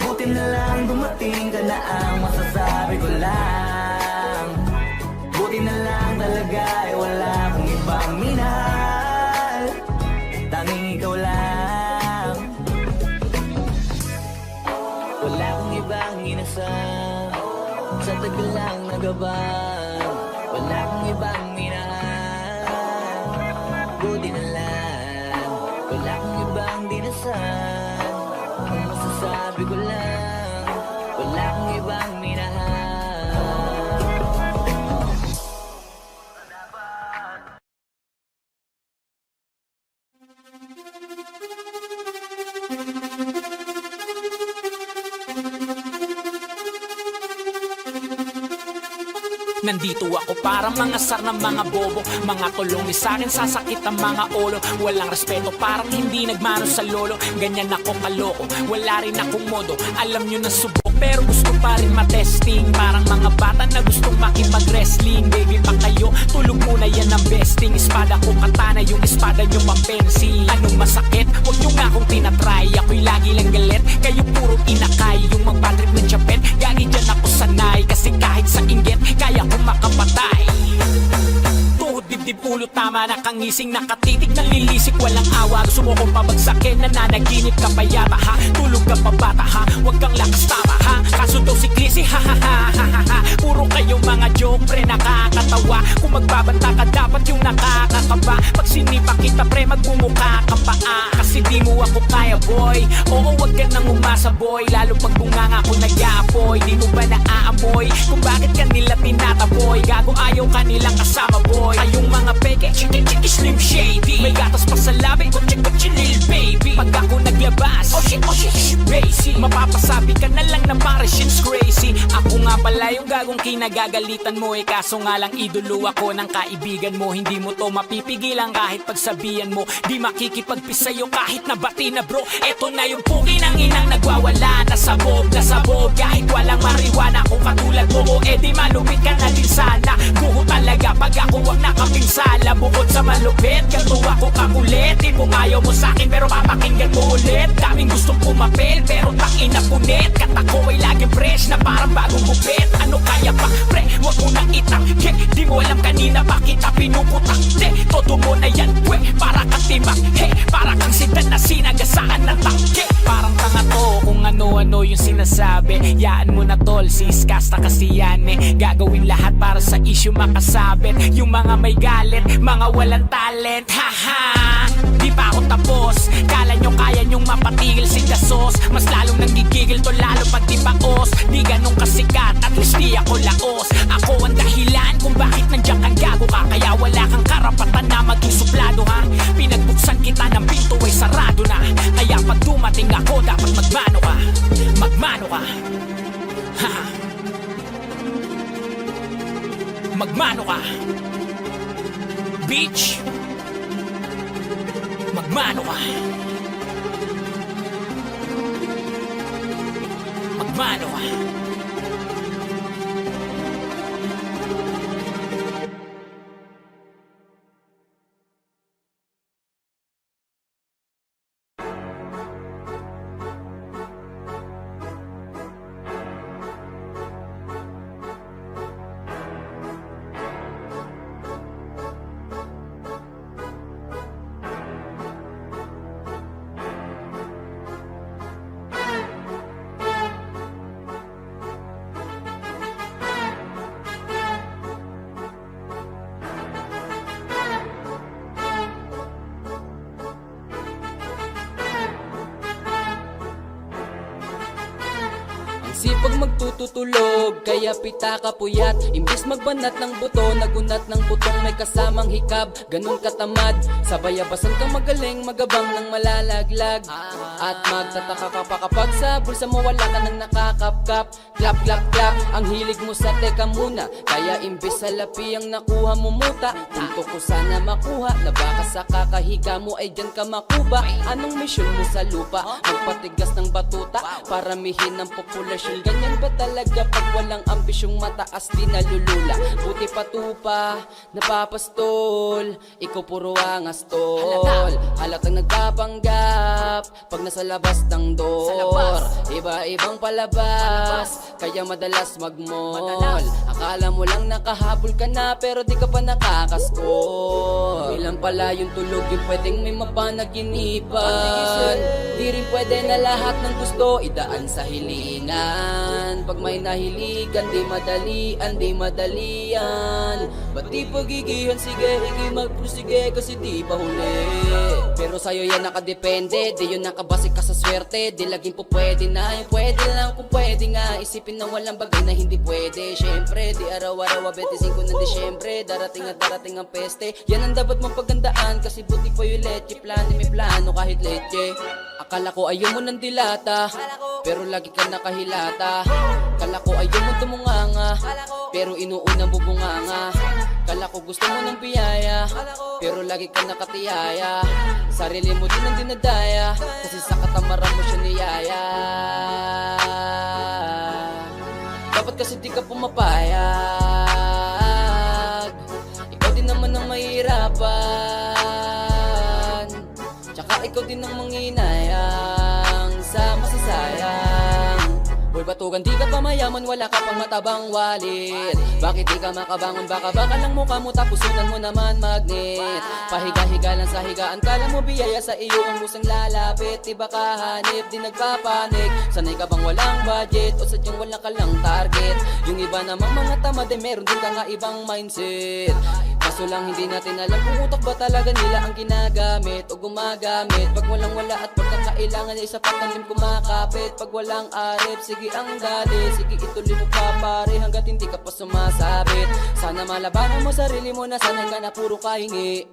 Speaker 4: Buti na lang dumating ka na ang masasabi ko lang. Buti na lang talaga ay wala akong ibang minahal. Tanging ikaw lang. Wala akong ibang inasal. Sa tagal lang nagabang. Wala akong ibang minahal. Buti na lang. Wala akong ibang dinasal. Ang masasabi ko lang, wala akong ibang minahal.
Speaker 8: Nandito ako para mangasar ng mga bobo. Mga tulong ni sa'kin sasakit ang mga ulo. Walang respeto parang hindi nagmano sa lolo. Ganyan ako kaloko, wala rin akong modo. Alam nyo na subok pero gusto pa rin matesting. Parang mga bata na gustong makipag-wrestling. Baby pa kayo, tulog muna yan ang besting. Espada ko katana, yung espada nyo mampensi. Anong masakit? Huwag nyo nga akong tinatry. Ako'y lagi lang galit, kayo puro inakay. Yung magpatrip ng chapet, gagi dyan ako sanay. Kasi kahit sa inggit, kaya ko makapatay. Tuhod, dibdib, ulo, tama na kangising. Nakatitig ng lilisik, walang awa. Gusto mo kong pabagsakin, nananaginip ka pa yata ha. Tulog ka pa bata ha, huwag kang lakas tama ha. Kaso daw si Clissy ha ha ha ha ha ha. Puro kayong mga joke pre, nakakatawa. Kung magbabanta ka dapat yung nakakakaba. Pag sinipa kita pre, magmumukha ka pa kasi di mo ako kaya boy. Oo, wag ka nang umasa boy. Lalo pag bunganga ako nag-aapoy. Di mo ba naaamoy kung bakit kanila tinataboy? Gago ayaw kanilang kasama boy. Kayong mga peke, chiki slim shady. May gatas pa sa labi, kutsi lil baby. Pag ako naglabas, oh shit, basic. Mapapasabi ka na lang na pare shit's crazy. Ako nga pala yung gagong kinagagalitan mo. Kaso nga lang idolo ako ng kaibigan mo. Hindi mo to mapipigilan kahit pagsabihan mo. Di makikipagpis sa'yo kahit nabati na bro. Eto na yung pugi ng inang nagwawala. Nasabog, kahit walang mariwana. Kung katulad mo o edi malupit ka na din sana. Guho talaga pag ako wag nakapinsala. Bukod sa malupit, katuwa ko kakulit. Di mo ayaw mo sa'kin pero papakinggan mo ulit. Daming gustong pumapel pero takin na punit. Katako ay laging fresh na parang bagong gupit. Ano kaya pa pre, wag mo nang itangke. Di mo alam kanina pa kita pinuputak. Todo mo na yan we, para kang timak. Para kang sitan na sinagasaan ng tangke. Parang tanga to kung ano-ano yung sinasabi. Yaan mo na tol, sis kasta kasi yan Gagawin lahat para sa issue makasabit. Yung mga may galit, mga walang talent. Haha, di pa ako tapos. Kala nyo kaya nyong mapatigil si Dasos. Mas lalong nanggigigil to lalo pag di baos. Di ganun kasikat, at least di ako laos. Ako ang dahilan kung bakit nandiyan kang gago ka. Kaya wala kang karapatan na maging suplado ha. Pinagbuksan kita ng pinto ay sarado na. Kaya pag dumating ako dapat magmano ka. Magmano ka. Haha, magmano ka. Bitch, magmano ka. Romano.
Speaker 7: Sipag magtututulog, kaya pita ka puyat. Imbis magbanat ng buto, nagunat ng butong may kasamang hikab. Ganun katamad, sabayabasan kang magaling, magabang ng malalaglag. At magtataka ka pa kapag sa bulsa mo wala ka nang nakakapkap. Clap, clap, clap, ang hilig mo sa teka muna. Kaya imbis sa lapi ang nakuha mo muta. Punto ko sana makuha, na baka sa kakahiga mo ay dyan ka makuba. Anong mission mo sa lupa? Magpatigas ng batuta, paramihin ang populasyon. Ganyan ba talaga pag walang ambisyong mataas di nalulula? Buti patupa, napapastol, ikaw puro angas tol. Halatang nagpapanggap pag nasa labas ng door. Iba-ibang palabas, kaya madalas magmall. Akala mo lang nakahabol ka na pero di ka pa nakakaskor. Ilan pala yung tulog yung pwedeng may mapanaginipan. Di rin pwede na lahat ng gusto idaan sa hilingan. Pag may nahiligan, di madalian. Ba't di pagigihan, sige, higi magprosige kasi di pa huli. Pero sa'yo yan nakadepende, di yun nakabase ka sa swerte. Di laging po pwede na, yung pwede lang kung pwede nga. Isipin na walang bagay na hindi pwede. Syempre, di araw-araw 25 ng Disyembre. Darating at darating ang peste. Yan ang dapat mong pagandaan, kasi buti pa yung leche. Plano may plano kahit leche. Akala ko ayaw mo ng dilata, pero lagi ka nakahilata. Kala ko ayaw mo tumunganga, pero inuunang bubunganga. Kala ko gusto mo ng biyaya, pero lagi ka nakatiyaya. Sarili mo din ang dinadaya, kasi sa katamaran mo siya niyaya. Dapat kasi di ka pumapayag, ikaw din naman ang mahirapan. Tsaka ikaw din ang manginayang sa masasayang. Boy, batugan di ka pa mayaman, wala ka pang matabang wallet. Bakit di ka makabangon, baka lang mukha mo tapos sunan mo naman magnet. Pahiga-higa lang sa higaan, kala mo biyaya sa iyo ang musang lalapit. Di ba kahanip, di nagpapanik? Sanay ka bang walang budget o sadyang wala ka lang target? Yung iba namang mga tamad eh meron din ka nga ibang mindset. Kaso lang hindi natin alam kung utak ba talaga nila ang ginagamit o gumagamit. Pag walang wala at pagkakailangan ay sapat ang lim kumakapit. Pag walang arip, sige ang dali, sige ituloy mo pa pare hanggat hindi ka pa sumasabit. Sana malabanan mo sarili mo na sanay ka na puro kahingi.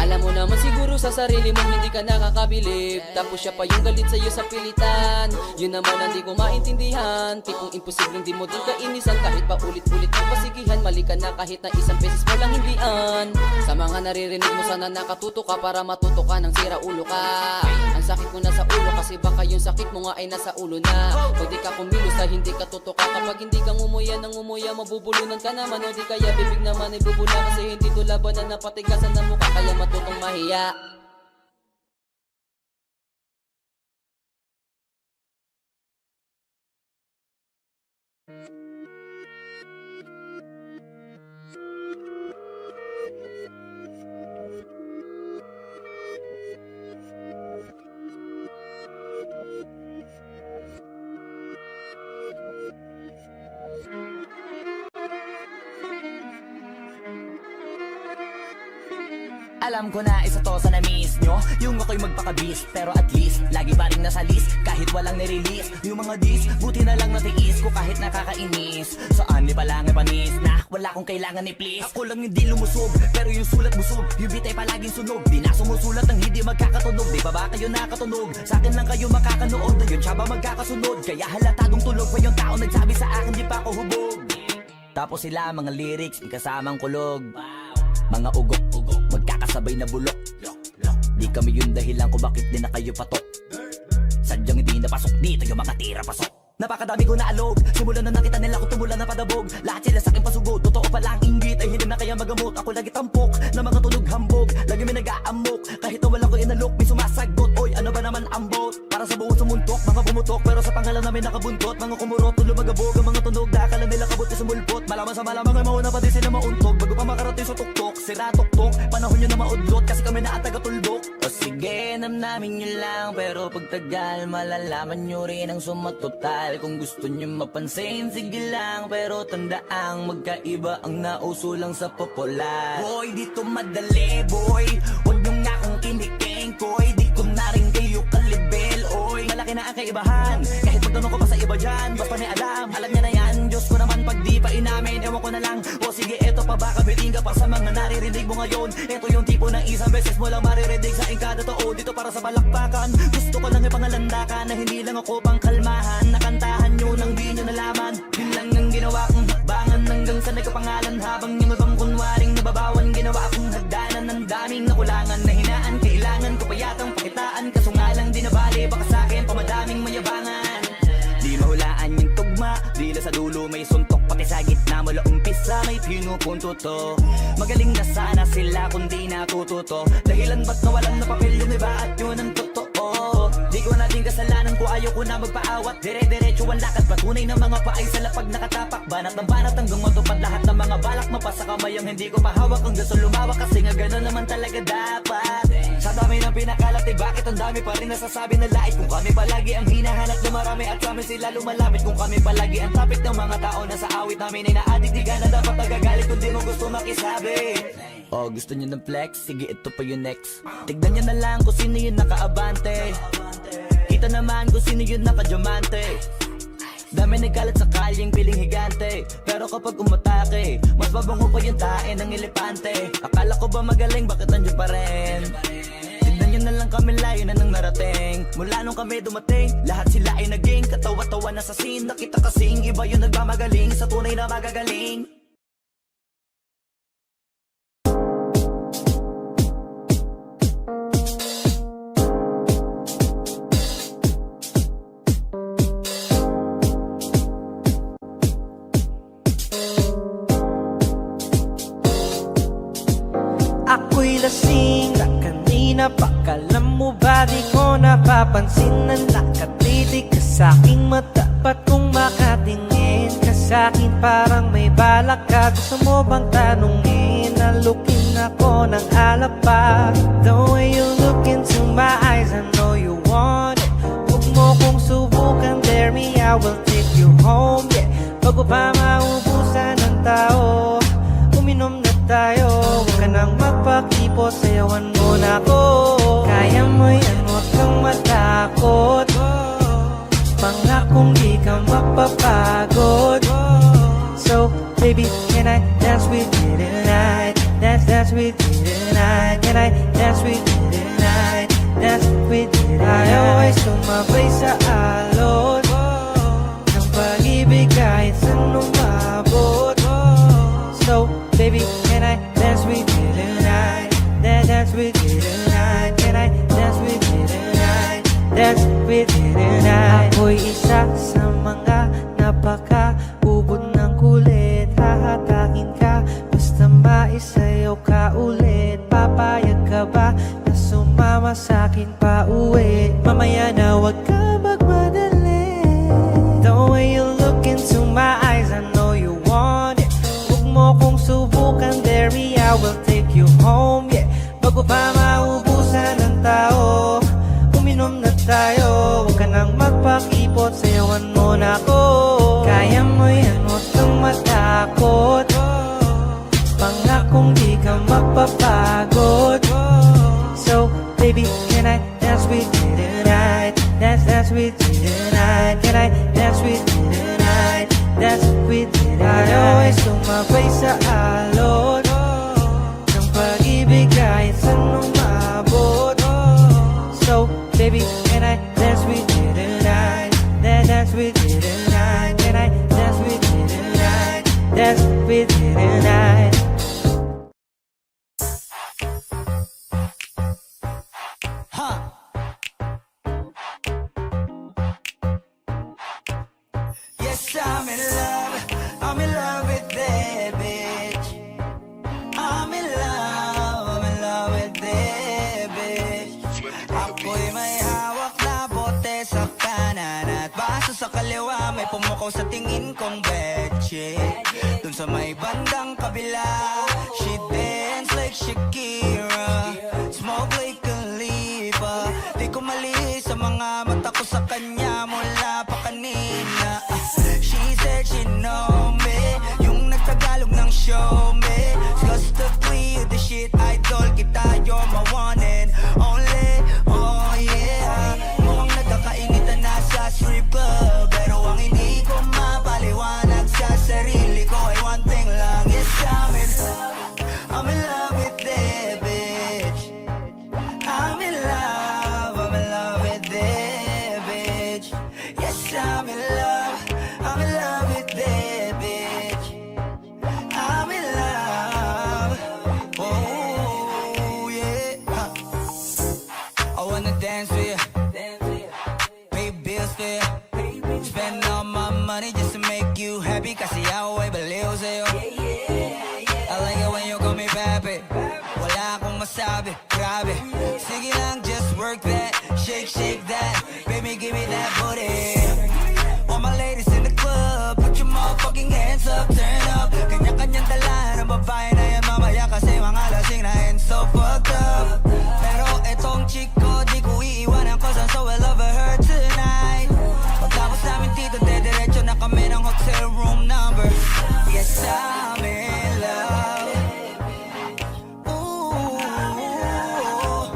Speaker 7: Alam mo naman siguro sa sarili mo hindi ka nakakabilib. Tapos siya pa yung galit sa'yo sa pilitan. Yun naman ang di ko maintindihan. Tipong imposibleng di mo din kainisan. Kahit pa ulit-ulit mo pasigihan, mali ka na kahit na isang beses mo lang hindian. Sa mga naririnig mo sana nakatuto ka para matuto ka ng sira ulo ka. Ang sakit mo na sa ulo kasi baka yung sakit mo nga ay nasa ulo na. Pag di ka kumilos sa hindi ka tutuka, kapag hindi ka ngumuya ng ngumuya, mabubulunan ka naman. O di kaya bibig naman ay bubula kasi hindi to laban na napatigasan ng mukha kaya matutong mahiya.
Speaker 4: Alam ko na isa to sa na-miss nyo, yung ako'y magpakabis. Pero at least, lagi pa rin nasa list kahit walang nirelease. Yung mga dis, buti na lang natiis ko kahit nakakainis. Saan ni palang panis na wala kong kailangan ni please. Ako lang hindi lumusog, pero yung sulat busog. Yung bitay palaging sunog, di na sumusulat ng hindi magkakatunog. Di ba ba kayo nakatunog? Sa akin lang kayo makakanood, yun siya ba magkakasunod? Kaya halatadong tulog pa yung tao nagsabi sa akin di pa ako hubog. Tapos sila mga lyrics, may kasamang kulog. Mga ugok-ugok, magkakasabay na bulok. Di kami yung dahilan kung bakit di na kayo patok. Sadyang hindi napasok dito yung mga tira pasok. Napakadami ko na alog. Simulan na nakita nila ko tumula na padabog. Lahat sila sa akin pasugod. Totoo pala ang inggit ay hindi na kaya magamot. Ako lagi tampok na mga tunog hambog. Lagi may nag-aamok. Kahit na wala ko inalok, may sumasagot. Oy, ano ba naman ang bot? Para sa buong sumuntok, mga bumutok. Pero sa pangalan namin nakabuntot. Mga kumurot, tulo magabog. Ang mga tunog, akala nila kabot na sumulpot. Malaman sa malamang ay mauna pa din sila mauntog. Bago pa makarating sa tuktok, sira tuktok. Panahon nyo na maudlot kasi kami na taga-tuldok. O sige, namnamin nyo lang. Pero pagtagal, malalaman nyo rin ang sumatotal. Kung gusto nyo mapansin, sige lang. Pero tandaang magkaiba ang nauso lang sa popular. Boy, dito madali, boy. Huwag nyo nga akong kiniking, koy. Di ko na rin kayo kalibel, oy. Malaki na ang kaibahan. Kahit pagtanong ko pa sa iba dyan, basta may alam. Alam niya na yan, Diyos ko naman pag di pa inamin. Ewan ko na lang, o sige, eto pa baka biting ka pa sa mga naririnig mo ngayon. Eto yung tipo ng isang beses mo lang maririnig sa kada tao. Dito para sa balakbakan. Gusto ko lang ipangalandakan na hindi lang ako pang kalmahan. Nakantahan nyo nang di nyo nalaman. Yun lang ang ginawa kong hakbangan hanggang sa nagkapangalan. Habang yung ibang kunwaring nababawan, ginawa akong hagdanan ng daming nakulangan na hinaan. Kailangan ko pa yatang pakitaan, kaso nga lang di nabali. Baka sa akin pamadaming mayabangan. Di mahulaan yung tugma, di na sa dulo may suntok. Pati sa gitna mula umpisa may pinupunto to. Magaling na sana sila kung di natututo. Dahilan ba't nawalan na papel yung iba at yun ang totoo. Di ko natin kasalanan ko, ayaw ko na magpaawat. Dire-diretso ang lakad, patunay ng mga paay sa lapag nakatapak. Banat ng banat hanggang matupad lahat ng mga balak. Mapasa kamay ang hindi ko mahawak hanggang sa lumawak. Kasi nga gano'n naman talaga dapat. Sa dami ng pinakalat, eh bakit ang dami pa rin nasasabi na lait? Kung kami palagi ang hinahanap na marami at kami sila lumalapit. Kung kami palagi ang topic ng mga tao na sa awit namin ay naadik. Di ka na dapat nagagalit kung di mo gusto makisabi. Oh, gusto nyo ng flex? Sige, ito pa yung next. Tignan nyo na lang kung sino yung nakaabante. Kita naman kung sino yung nakadiamante. Dami nagkalat sa kalyeng piling higante. Pero kapag umatake, mas mabango pa yung tae ng elepante. Akala ko ba magaling, bakit nandiyan pa rin? Tignan nyo na lang kami, layo na nang narating. Mula nung kami dumating, lahat sila ay naging katawa-tawa na sa scene. Nakita kasing iba yung nagmamagaling sa tunay na magagaling.
Speaker 9: Ako'y lasing na kanina pa. Kalam mo ba di ko napapansin na nakatitig ka sa'king mata? Ba't kung makatingin ka sa'kin parang may balak ka? Gusto mo bang tanungin? Nalukin ako ng alapa. The way you look into my eyes, I know you want it. Huwag mo kong subukan, dare me, I will take you home, yeah. Bago pa maubusan ng tao, uminom na tayo. Huwag ka nang magpakipot, sayawan mo na ako. Kaya mo yan, huwag kang matakot. Pangakong di ka mapapagod. So, baby, can I dance with you tonight? Dance with you tonight. Can I dance with you tonight? Dance with you tonight. I always sumabay sa alon ng pag-ibig kahit saan umabot. So, baby, can I dance with you tonight? Dance with you tonight. Can I dance with you tonight? Dance with you tonight. Ako'y isa sa mga napaka-ubod ng kulit. Hahatakin ka, basta maisayaw ka ulit. Papayag ka ba na sumama sa'kin pa uwi? Mamaya na wag ka magmadali. The way you look into my eyes, I know you want it. Huwag mo kong subukan, dare me, I will take you home, yeah. Bago pa maubusan ng tao, uminom na tayo. Huwag ka nang magpakipot, sayawan mo na ako. Kaya mo yan, huwag kang matakot. Pangakong di ka mapapagod. So, baby, can I dance with you tonight? Dance with you tonight. Can I dance with you tonight? Dance with you tonight. I always sumabay sa alon ng pag-ibig kahit saan umabot. So, baby, can I dance with you tonight? Dance with you tonight. Can I dance with you tonight? Dance with you tonight.
Speaker 1: Yes, I'm in love with that bitch. I'm in love with that bitch. Ako'y may hawak na bote sa kanan at baso sa kaliwa, may pumukaw sa tingin kong betche. Dun sa may bandang kabila, she dance like Shakira, smoke like Khalifa. Di ko mali sa mga mata ko sa kanya mula pa kanina. She said she know me, yung nagtagalog ng show me. Disgustingly you the shit, idol kita, you're my one and only. Oh yeah, mukhang nagkakainitan na sa strip club, pero ang hindi ko mapaliwanag sa sarili ko ay one thing lang. Yes, I'm in love with that bitch. I'm in love with that bitch. Yes, I'm in love with that bitch. I'm in love. Oh yeah. I wanna dance with you, pay bills for you, spend all my money just to make you happy. Kasi ako ay baliw sa'yo. I like it when you call me papi. Wala akong masabi, grabe. Sige lang, just work that, shake that. Baby, give me that booty. All my ladies in the club, put your motherfucking hands up, turn up. Kanya-kanyang dala ng babae na yan mamaya, kasi mga lasing na and so fucked up. Pero etong chick ko, di ko iiwanan ko, so I love her tonight. Pagkapos namin dito, dediretso na kami ng hotel room number. Yes, I'm in love. Ooh, I'm in love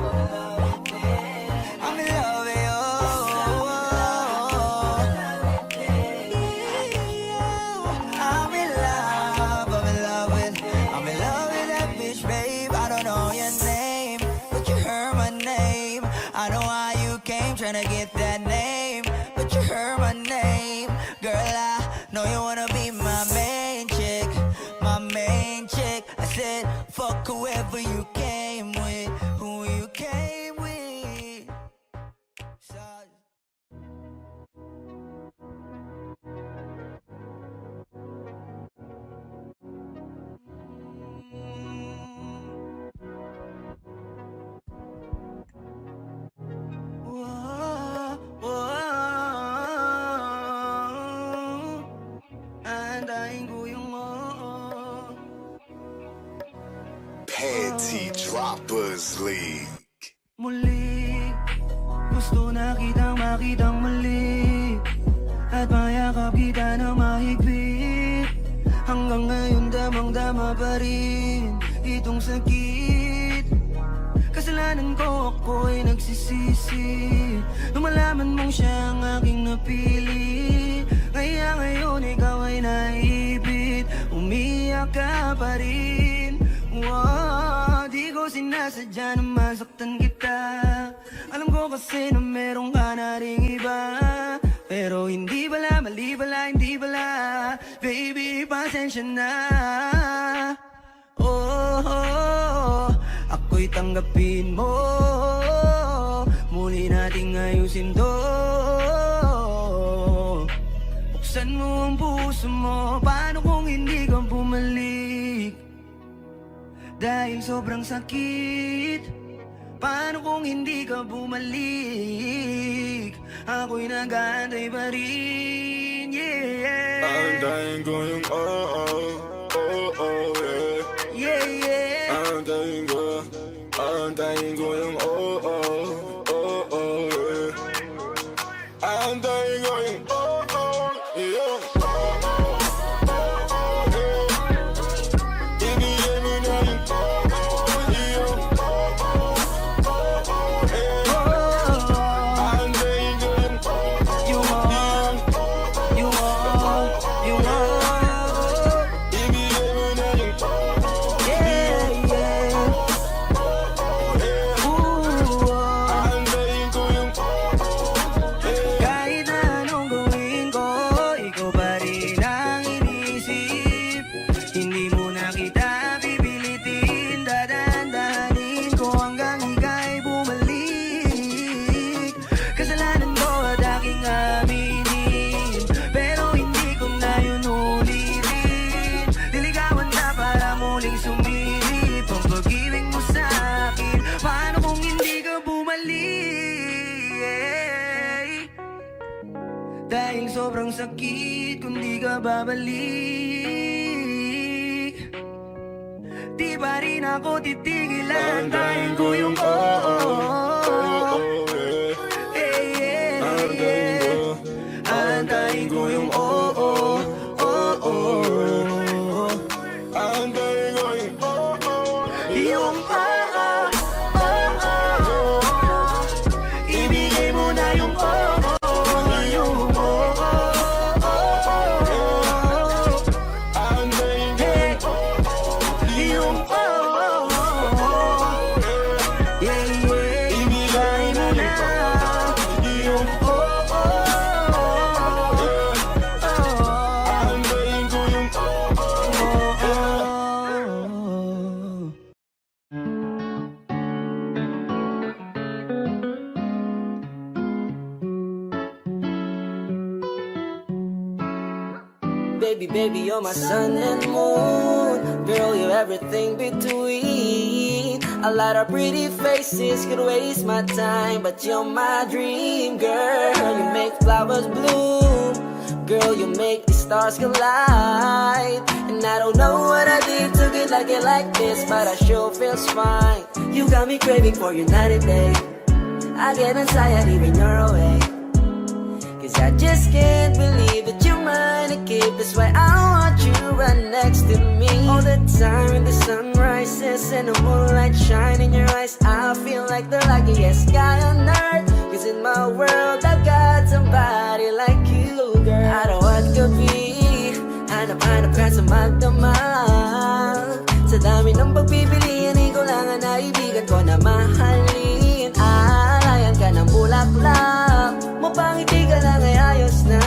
Speaker 1: with you. I'm in love with that bitch, babe. I don't know your name, but you heard my name. I know how you came, tryna get that name, but you heard my name. Girl, I know you wanna be my main chick, my main chick. I said, fuck whoever you came with, who you came with. So andahin ko yung
Speaker 3: Panty Droppers League.
Speaker 1: muli. Gusto na kitang makitang muli, at mayakap kita na mahigpit. Hanggang ngayon damang-dama pa rin itong sakit. Kasalanan ko, ako'y nagsisisi nung malaman mong siya ang aking napili. Kaya ngayon ikaw ay naipit, umiyak ka pa rin. Wow, di ko sinasadya na masaktan kita. Alam ko kasi na meron ka na ring iba, pero hindi bala, mali bala, hindi bala. Baby, pasensya na. Oh, ako'y tanggapin mo, muli nating ayusin to. Buksan mo ang puso mo, paano kung hindi ka bumalik? Dahil sobrang sakit, paano kung hindi ka bumalik? Ako'y nag-aantay pa rin, yeah.
Speaker 6: Antayin ko yung yeah.
Speaker 1: Yeah.
Speaker 6: Antayin ko yung yeah. Antayin ko yung yeah. Ibigay mo na yung yeah. Antayin ko yung
Speaker 1: You want sobrang sakit kung di ka babalik. Di pa rin ako titigilan, tayin ko yung Aantayin ko yung yung ibigay mo na yung
Speaker 9: Baby, baby, you're my sun and moon. Girl, you're everything between. A lot of pretty faces could waste my time, but you're my dream, girl. You make flowers bloom. Girl, you make the stars collide. And I don't know what I did to get like this, but I sure feels fine. You got me craving for you night and day. I get anxiety when you're away, 'cause I just can't believe that you're mine to keep. That's why I want you right next to me all the time. When the sun rises and the moonlight shine in your eyes, I feel like the luckiest guy on earth. 'Cause in my world I've got somebody like you, girl. I don't want to be hanap-hanap ka sa magdamag. Sa dami ng pagpipilian, ikaw lang ang naibigan ko na mahalin. Alayan ka ng bulaklak, mapangiti ka lang ay ayos na.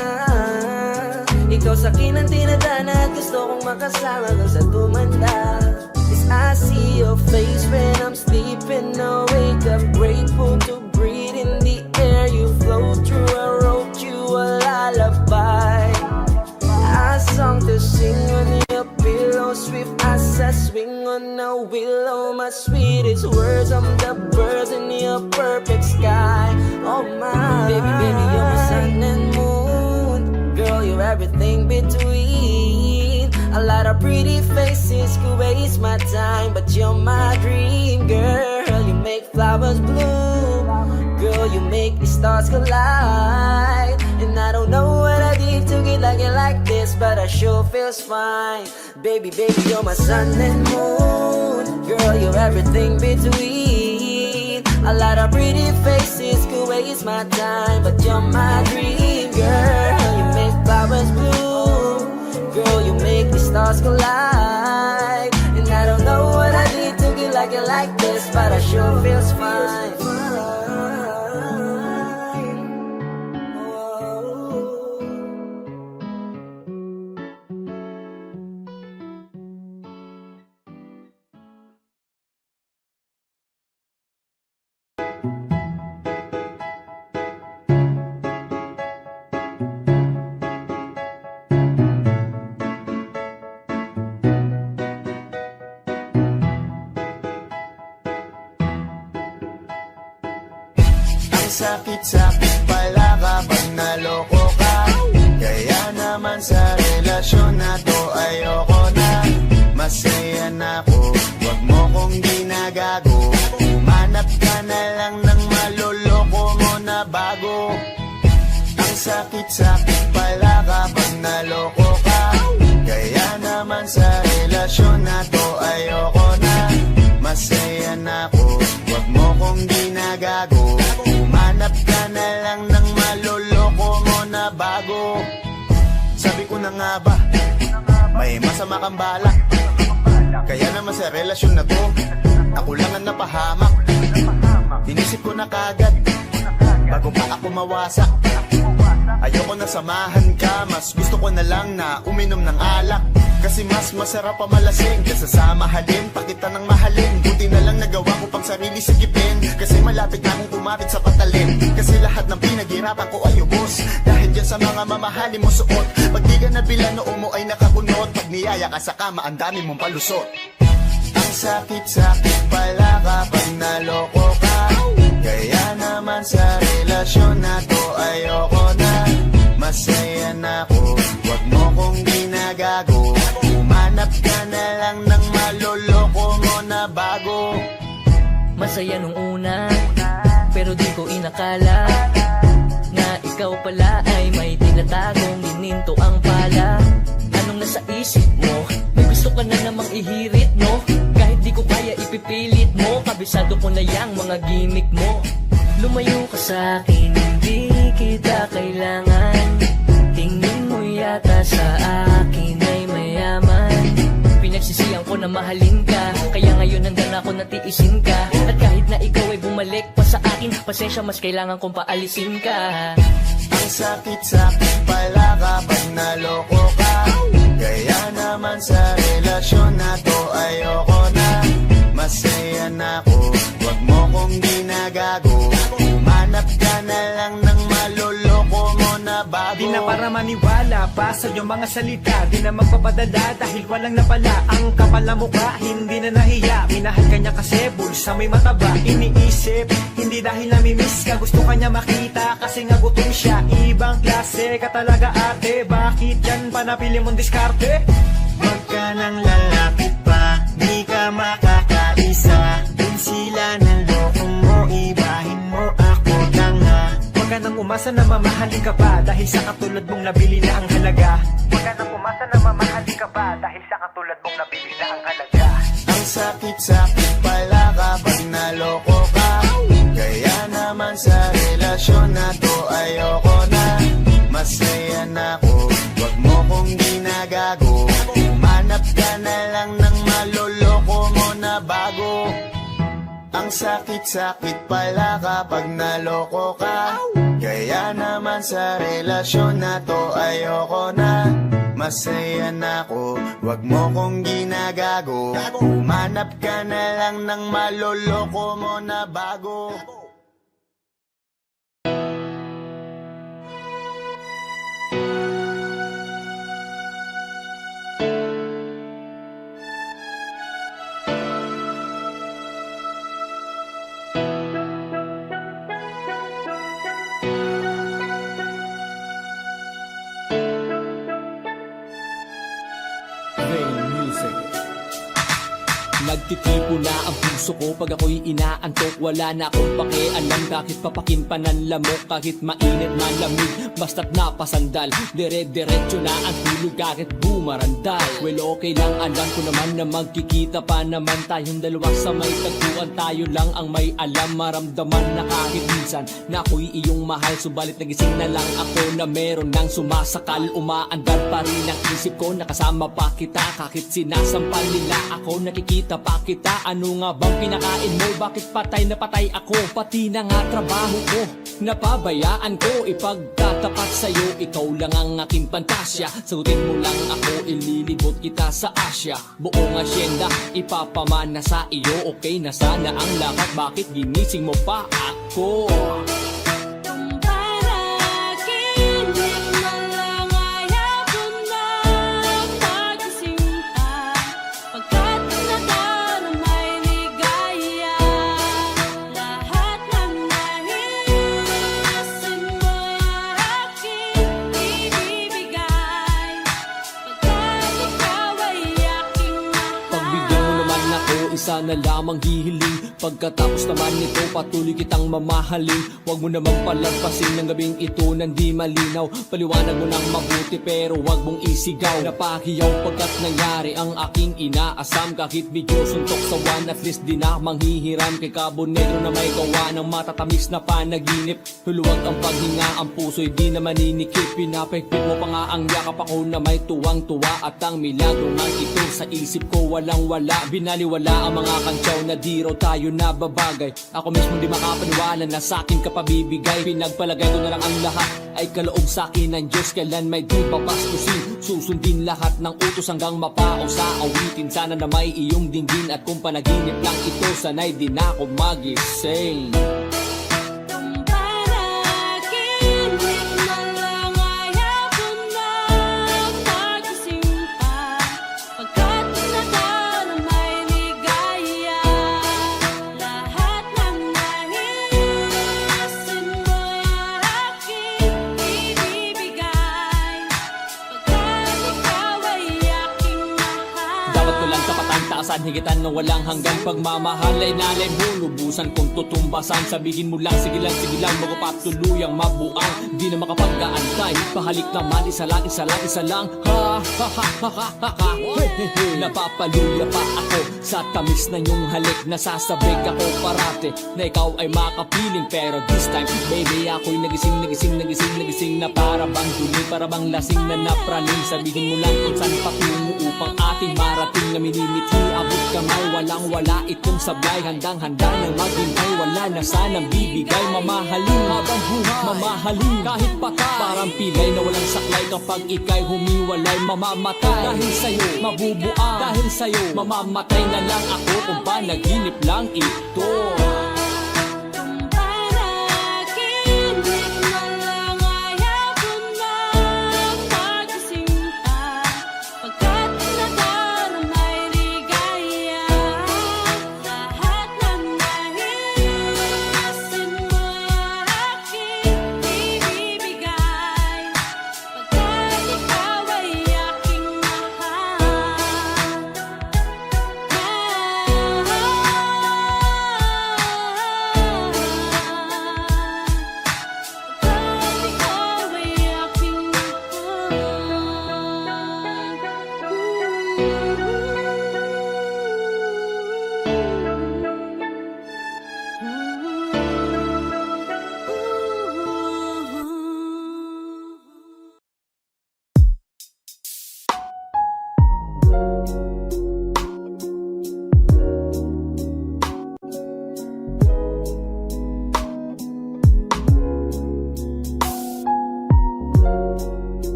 Speaker 9: Ikaw sa akin ang tinadana at gusto kong makasama kung sa tumanda. 'Cause I see your face when I'm sleeping awake. I'm grateful to breathe in the air you flow through. I wrote you a lullaby, a song to sing on your pillow, swift as I swing on a willow. My sweetest words, I'm the birds in your perfect sky. Oh my, baby, baby, you're my sun and moon. Girl, you're everything between. A lot of pretty faces could waste my time, but you're my dream, girl. You make flowers bloom. Girl, you make the stars collide. And I don't know what I did to get like this, but I sure feels fine. Baby, baby, you're my sun and moon. Girl, you're everything between. A lot of pretty faces could waste my time, but you're my dream, girl. You make flowers bloom. Girl, you make the stars collide. And I don't know what I did to get like this, but I sure feels fine.
Speaker 6: Sakit-sakit pala kapag naloko ka. Kaya naman sa relasyon na to ayoko na. Masaya na ako, wag mo kong ginagago. Umanap ka na lang ng maloloko mo na bago. Ang sakit-sakit pala kapag naloko ka. Kaya naman sa relasyon na to ayoko na. Masaya na ako, wag mo kong ginagago. Umanap ka na lang ng maloloko mo na bago. Sabi ko na nga ba, may masama kang balak. Kaya naman sa relasyon na to, ako lang ang napahamak. Inisip ko na kagad, bago pa ako mawasak. Ayoko na samahan ka, mas gusto ko na lang na uminom ng alak. Kasi mas masarap pa malasing kaysa sa mahalin, pakita ng mahalin. Buti na lang nagawa ko pang sarili sigipin, kasi malapit na akong kumapit sa patalin. Kasi lahat ng pinaghirapan ko ay ubos, dahil dyan sa mga mamahalin mo suot. Pag di ka nabila noo mo ay nakakunot, pag niyaya ka sa kama ang dami mong palusot. Ang sakit-sakit pala kapag naloko ka. Kaya naman sa relasyon na to ayoko na.
Speaker 3: masaya na ako. Huwag mo kong ginagago, humanap ka na lang ng maloloko mo na bago.
Speaker 10: Masaya nung una, pero di ko inakala na ikaw pala ay may tinatagong gininto ang pala. Anong nasa isip mo? May gusto ka na namang ihirit, no? Kahit di ko kaya ipipilit mo, kabisado ko na yang mga gimmick mo. Lumayo ka sa akin, hindi kita kailangan. Tingin mo yata sa akin ay mayaman. Pinagsisiyan ko na mahalin ka, kaya ngayon nandyan ako natiisin ka. At kahit na ikaw ay bumalik pa sa akin, pasensya mas kailangan kong paalisin ka.
Speaker 3: Ang sakit-sakit pala kapag naloko ka. Kaya naman sa relasyon na to ayoko na. Masaya na ako, huwag mo kong ginagago. Humanap ka na lang ng maloloko mo na bago.
Speaker 11: Di na para maniwala pa sa iyong mga salita, di na magpapadala dahil walang napala. Ang kapal na mukha, hindi na nahiya. Minahal ka niya kasi bulsa may mataba. Iniisip, hindi dahil namimiss ka, gusto ka niya makita kasi nga gutom siya. Ibang klase ka talaga ate, bakit yan pa napili mong diskarte?
Speaker 3: Huwag ka nang lalapit pa, di ka makakaisa. Dun sila ng loko mo, ibahin mo ako tanga.
Speaker 11: Huwag ka nang umasa na mamahalin ka pa dahil sa katulad mong nabili na ang halaga. Huwag ka nang umasa na mamahalin ka pa dahil sa katulad mong nabili na ang halaga.
Speaker 3: Ang sakit-sakit pala kapag naloko ka. Kaya naman sa relasyon na to ayoko na. Masaya na ako, huwag mo kong ginagago. Humanap ka na lang ng maloloko mo na bago. Ang sakit-sakit pala kapag naloko ka. Kaya naman sa relasyon na to ayoko na. Masaya na ako, huwag mo kong ginagago. Humanap ka na lang ng maloloko mo na bago.
Speaker 8: Nagtitipo na ang puso ko pag ako'y inaantok. Wala na akong pakialam kahit papakin pa ng lamok. Kahit mainit na lamig, basta't napasandal. Dire-diretso na ang tulog kahit bumarandal. Well okay lang, alam ko naman na magkikita pa naman tayong dalawa sa may tagpuan. Tayo lang ang may alam, maramdaman na kahit minsan na ako'y iyong mahal. Subalit nagising na lang ako na meron nang sumasakal. Umaandar pa rin ang isip ko, nakasama pa kita. Kahit sinasampal nila ako, nakikita pa kita. Ano nga bang pinakain mo? Bakit patay na patay ako? Pati na nga trabaho ko, napabayaan ko. Ipagtatapat sa'yo, ikaw lang ang aking pantasya. Sagutin mo lang ako, ililibot kita sa Asya. Buong asyenda, ipapamana sa iyo. Okay na sana ang lahat, bakit ginising mo pa ako? Isa na lamang hihiling, pagkatapos naman nito patuloy kitang mamahalin. Huwag mo namang palagpasin ng gabing ito nang di malinaw. Paliwanag mo nang mabuti pero huwag mong isigaw. Napahiyaw pagkat nangyari ang aking inaasam. Kahit medyo suntok sa one, at least di na manghihiram. Kay Cabo Negro na may gawa ng matatamis na panaginip. Huluwag ang paghinga, ang puso'y di na maninikip. Pinapahigpit mo pa nga ang yakap ako na may tuwang-tuwa. At ang milagro nga ito sa isip ko walang wala. Binaliwala ang mga kantsaw na di raw tayo nababagay. Ako mismo di makapaniwala na sa'kin ka pabibigay. Pinagpalagay ko na lang ang lahat ay kaloob sa'kin ng Diyos. Kailan may di papastusin, susundin lahat ng utos hanggang mapao sa awitin. Sana na may iyong dinggin at kung panaginip lang ito, sana'y di na ako magising. Naranasan higitan na walang hanggan pagmamahal ay nalay mo. Lubusan kong tutumbasan, sabihin mo lang sige lang magpapatuluyang mabuang. Di na makapag-aantay, pahalik naman isa lang ha ha ha ha ha ha ha. Hey, hey, hey. Napapaluya pa ako sa tamis na yung halik. Nasasabik ako parate na ikaw ay makapiling. Pero this time baby ako'y nagising na para bang dumi, para bang lasing na napraning. Sabihin mo lang kung saan patungo upang ating marating na minimithi. Abot kamay, walang wala itong sablay. Handang-handa nang maghintay, wala na sanang bibigay. Mamahalin habang buhay, mamahalin kahit patay. Parang pilay na walang saklay kapag ika'y humiwalay. Mamamatay dahil sa'yo, mabubuang dahil sa'yo. Mamamatay na lang ako kung panaginip lang ito.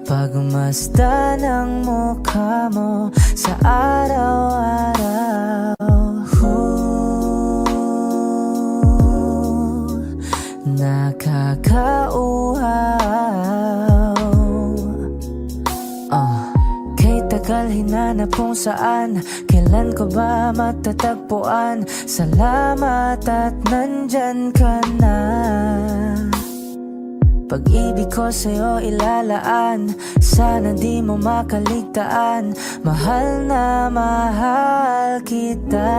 Speaker 9: Pagmasdan ang mukha mo sa araw-araw. Nakakauhaw. Kay tagal hinanap kung saan, kailan ko ba matatagpuan? Salamat at nandyan ka na. Pag-ibig ko sa'yo ilalaan, sana di mo makaligtaan. Mahal na mahal kita.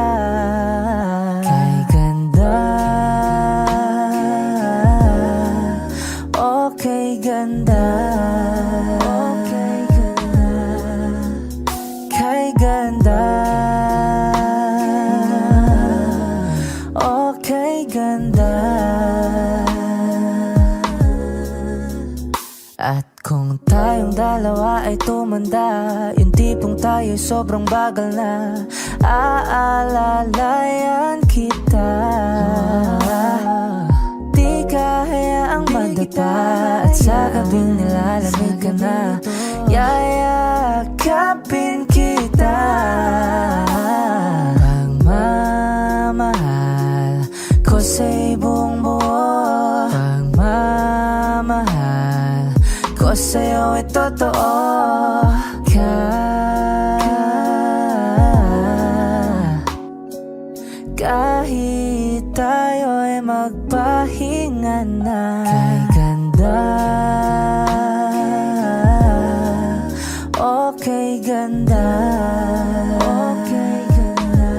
Speaker 9: Kay ganda, okay ganda, okay ganda. Kay ganda, okay ganda. At kung tayong dalawa ay tumanda, yung tipong tayo'y sobrang bagal na, aalalayan kita. Di kayaang madapa, at sa gabing nilalamig ka na, yayakapin kita. Pagmamahal ko sa'y buong buo, pagmamahal ko sa'yo ay totoo. Kahit tayo'y magpahinga na. Kay ganda, okay ganda, okay ganda.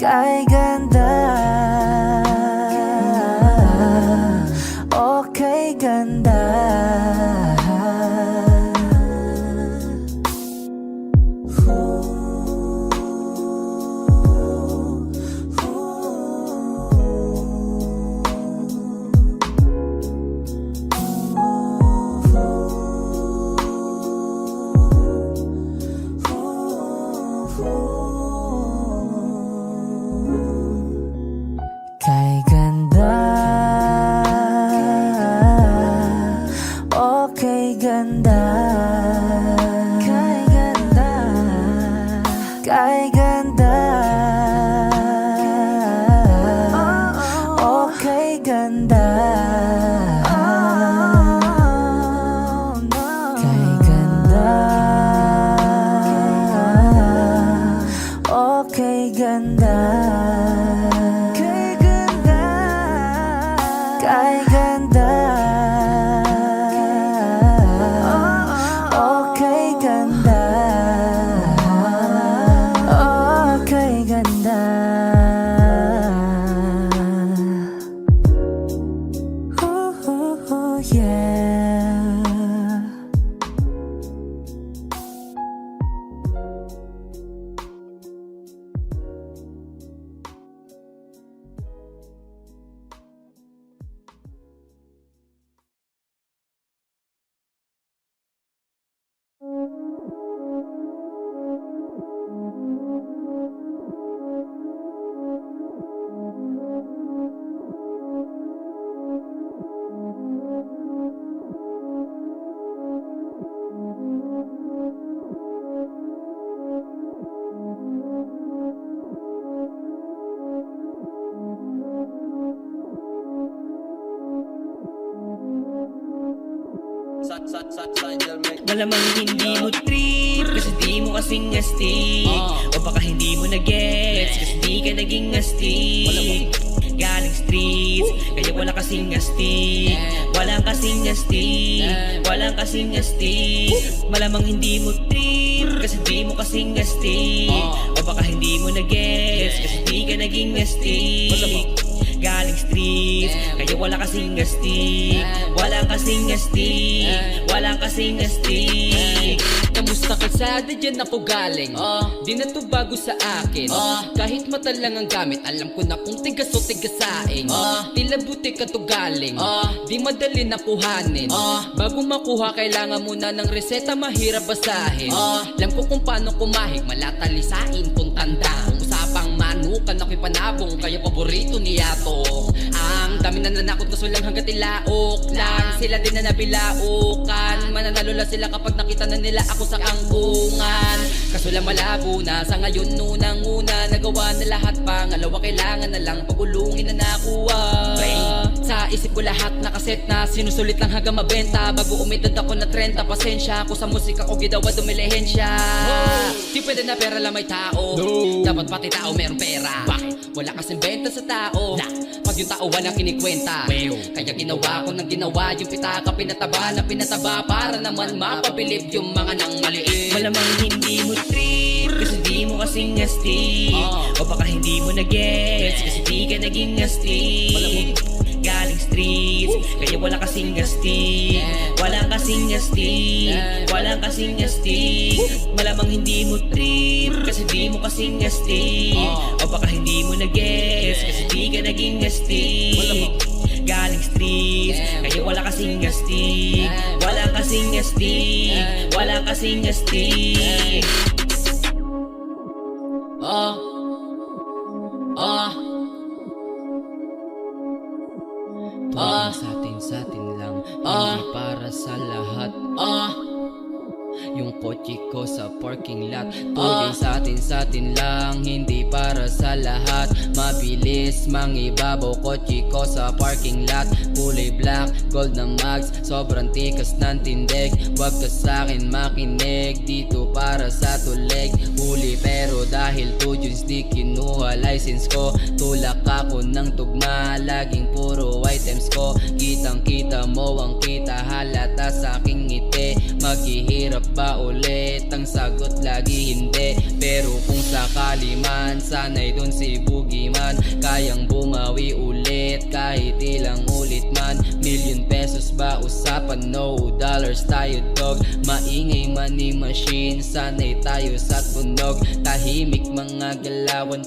Speaker 9: Kay ganda, okay ganda.
Speaker 10: Malamang hindi mo trip kasi di mo kasing astig. O baka hindi mo na-gets kasi di ka naging astig. Galing streets, kaya wala kasing astig. Walang kasing astig, walang kasing astig. Malamang hindi mo trip kasi di mo kasing astig. O baka hindi mo na-gets kasi di ka naging astig. Galing streets, kaya wala kasing astig. Walang kasing astig, walang kasing astig.
Speaker 12: Kamusta kalsada dyan ako galing? Di na to bago sa akin. Kahit mata lang ang gamit, alam ko na kung tigas o tigasaing. Tila buti ka to galing, di madali na kuhanin. Bago makuha kailangan muna ng reseta, mahirap basahin. Alam ko kung paano kumahig, malatalisain kung tanda. Kung usapang manukan ako'y panabong, kaya paborito ni Yato. Ang dami na nanakot na sulang hanggat ilaok lang. Sila din na nabilaukan, mananalo lang sila kapag nakita na nila ako sa angkungan. Kaso lang malabo na sa ngayon, unang-una nagawa na lahat. Pangalawa kailangan na lang pagulungin na nakuha. Sa isip ko lahat nakaset na, sinusulit lang hanggang mabenta. Bago umidad ako na 30, pasensya ako sa musika ko gidawa dumilihensya. Di pwede na pera lang may tao, dapat pati tao meron pera. Bakit? Wala kasing benta sa tao, pag yung tao walang kinikwenta. Kaya ginawa ko ng ginawa, yung pitaka pinataba na pinataba, para naman mapabilib yung mga nang maliit.
Speaker 10: Malamang hindi mo trip kasi di mo kasing astig. O baka hindi mo na-gets kasi di ka naging astig. Galing streets, kaya wala kasing astig. Walang kasing astig, walang kasing astig. Malamang hindi mo trip kasi di mo kasing astig. O baka hindi mo na-gets kasi di ka naging astig. Galing streets, kaya wala kasing astig. Walang kasing astig, walang kasing astig.
Speaker 12: Tuwing sa atin lang, hindi para sa lahat. Yung kotse ko sa parking lot, tuloy sa atin lang, hindi para sa lahat. Mabilis mangibabaw kotse ko sa parking lot. Kulay black, gold na mags, sobrang tikas ng tindig. Wag ka sa'kin makinig, dito para sa tulig. Huli pero dahil 2 Junes di kinuha license ko. Tulak ako ng tugma, laging puro items ko. Kitang kita mo ang kita, halata sa aking ngiti. Maghihirap ba ulit? Ang sagot lagi hindi. Pero kung sakali man, sana'y dun si Boogeyman. Kayang bumawi ulit kahit ilang ulit man. ₱1,000,000 ba usapan? No dollars tayo dog. Maingay money machine, sana'y tayo sa tunog. Tahimik mga galawan,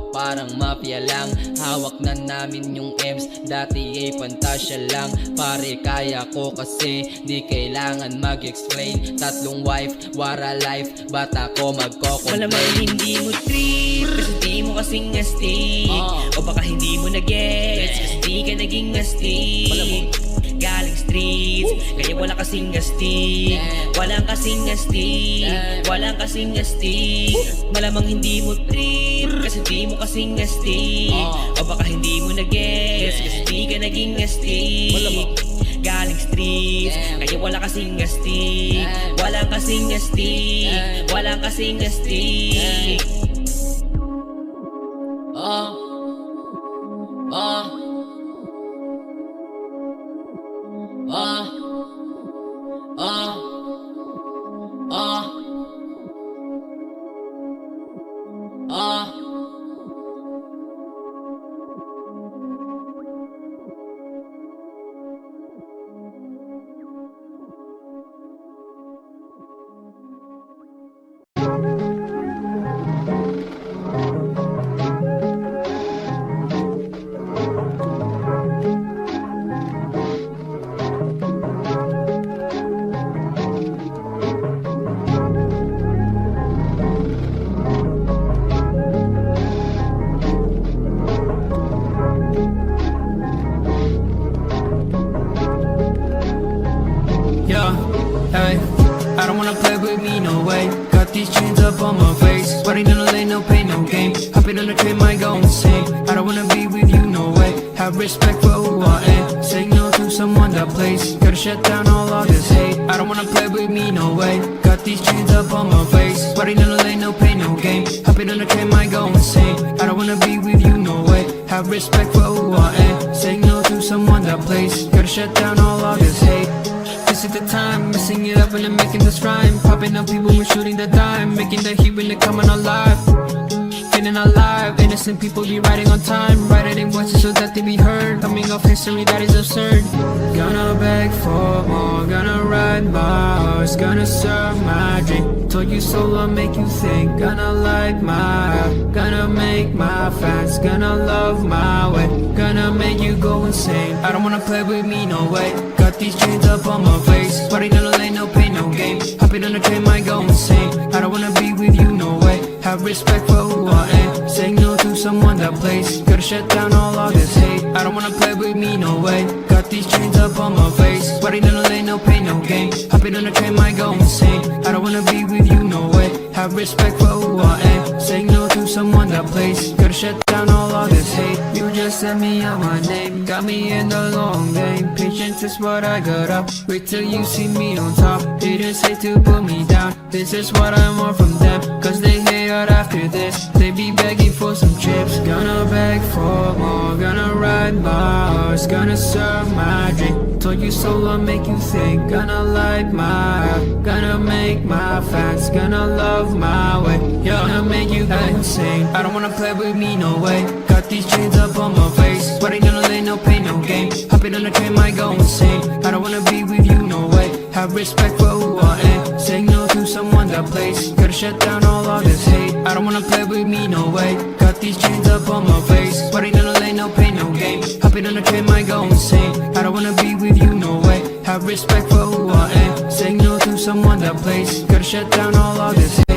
Speaker 12: parang mafia lang. Hawak na namin yung M's, dati ay pantasya lang. Pare kaya ko kasi di kailangan mag-explain. 3 wife, wara life, bata ko magko-complain.
Speaker 10: Malamang hindi mo trip kasi di mo kasing astig. O baka hindi mo na-gets kasi di ka naging astig. Galing streets, kaya wala kasing astig. Walang kasing astig, walang kasing astig. Malamang hindi mo trip kasi di mo kasing astig. O baka hindi mo na-gets kasi di ka naging astig. Galing streets, kaya wala kasing astig. Walang kasing astig, walang kasing astig.
Speaker 13: Hey, I don't wanna play with me, no way. Got these chains up on my face. Riding in the lane, no pain, no game. Hopping on the train, might go insane. I don't wanna be with you, no way. Have respect for who I am. Say no to someone that plays. Gotta shut down all of this hate. I don't wanna no way. Got these chains up on my face. Riding on the lane, no pain, no gain. Hopping on the train, might go insane. I don't wanna be with you, no way. Have respect for who I am. Saying no to someone that plays. Gotta shut down all of this hate. This is the time, messing it up and I'm making this rhyme. Popping up people, we're shooting the dime. Making the heat when they coming alive. Feeling alive, innocent people be riding on time. Writing voices so that they be heard. Coming off history that is absurd. Gonna beg for more, gonna ride my horse. Gonna serve my drink. Told you so, I'll make you think. Gonna light my up, gonna make my fans. Gonna love my way, gonna make you go insane. I don't wanna play with me, no way. Got these chains up on my face. Riding on the lane, no pain, no game. Hopping on the train, might go insane. I don't wanna be with you, no way. Have respect for who I am. Saying no to someone that plays. Gotta shut down all of this hate. I don't wanna play with me, no way. Got these chains up on my face. Riding on the lane, no pain, no game. Hopping on the train, might go insane. I don't wanna be with you, no way. Have respect for who I am. Saying no to someone that plays. Gotta shut down all of this hate. You just sent me out my name. Got me in the long game. Patience is what I got up. Wait till you see me on top. Haters hate to put me down. This is what I want from them. Cause they hate out after this. They be begging for some chips. Gonna beg for more. Gonna ride my horse. Gonna serve my drink. Told you so, I'll make you think. Gonna light my up. Gonna make my fans. Gonna love my way. Yeah, gonna make you go insane. I don't wanna play with me, no way. Got these chains up on my face. Riding on the lane, no pain, no game. Hopping on the train, might go insane. I don't wanna be with you, no way. Have respect for who I am. Saying no to someone that plays. Gotta shut down all of this hate. I don't wanna play with me, no way. Got these chains up on my face. Riding on the lane, no pain, no game. Hopping on the train, might go insane. I don't wanna be with you, no way. Have respect for who I am. Saying no to someone that plays. Gotta shut down all of this hate.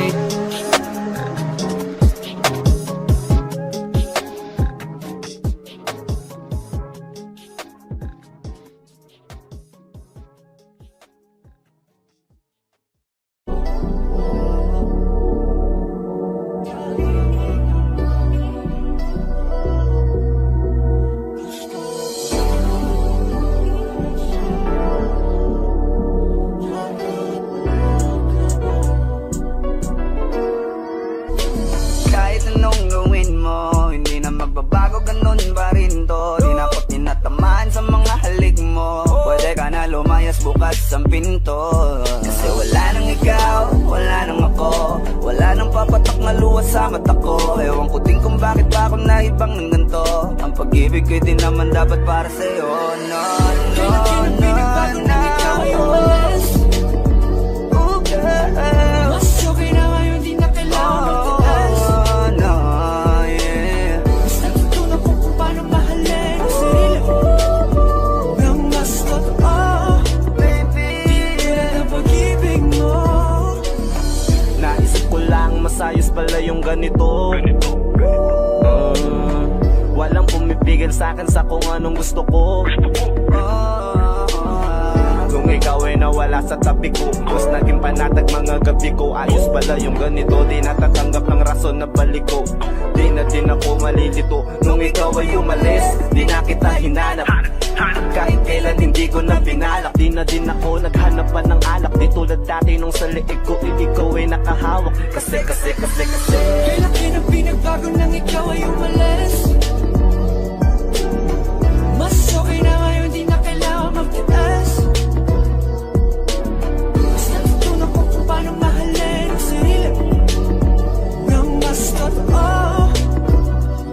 Speaker 1: Bukas ang pinto. Kasi wala nang ikaw, wala nang ako. Wala nang papatak na luha sa mata ko. Ewan ko din kung bakit ba ako naibang ng ganito. Ang pag-ibig ko din naman dapat para sa'yo. No, no, no, no. Ikaw ay umalis. Oh girl, mas okay na ngayon, di na kailangan magtaas. Oh no, yeah. Mas natutunan ko kung paano mahalin ang sarili ko nang mas totoo. Masayos pala yung ganito. Walang pumipigil sa'kin sa kung anong gusto ko. Kung ikaw ay nawala sa tabi ko, mas naging panatag mga gabi ko. Ayos pala yung ganito, di natatanggap ng rason na balik ko. Di na din ako malilito nung ikaw ay umalis. Di na kita hinanap, kahit kailan hindi ko na pinalak. Di na din ako naghanap pa ng alak. Di tulad dati nung sa liig ko, ikaw ay nakahawak. Kasi kailan kinang pinagbago nang ikaw ay umalis. Mas okay na ngayon, di na kailangan magtitas. Mas natutunan ko kung paano mahalin ang sarili nang mas totoo.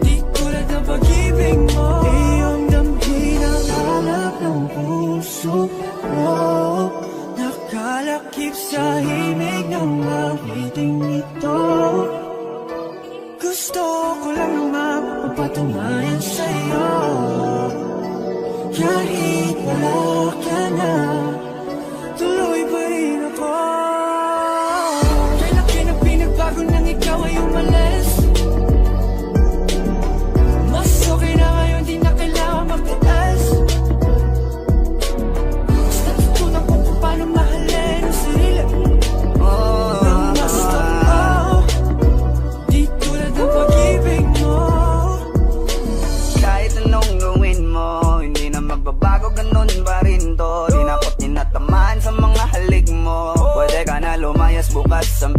Speaker 1: Di tulad ng pag-ibig mo. Iyong damhin ang hanap ng puso mo. Nakalakip sa himig ng awiting ito. Gusto ko lang naman mapatunayan sa'yo. Kahit wala ka na, tuloy pa rin ako. Kailan kinang pinagbago nang ikaw ay umalis. Mas okay na ngayon, di na kailangan magtaas. Mas natutunan ko kung paano mahalin ang sarili nang mas totoo. Di tulad ng pag-ibig mo. Kahit anong gawin mo, hindi na magbabago, ganun pa rin to. Di na ako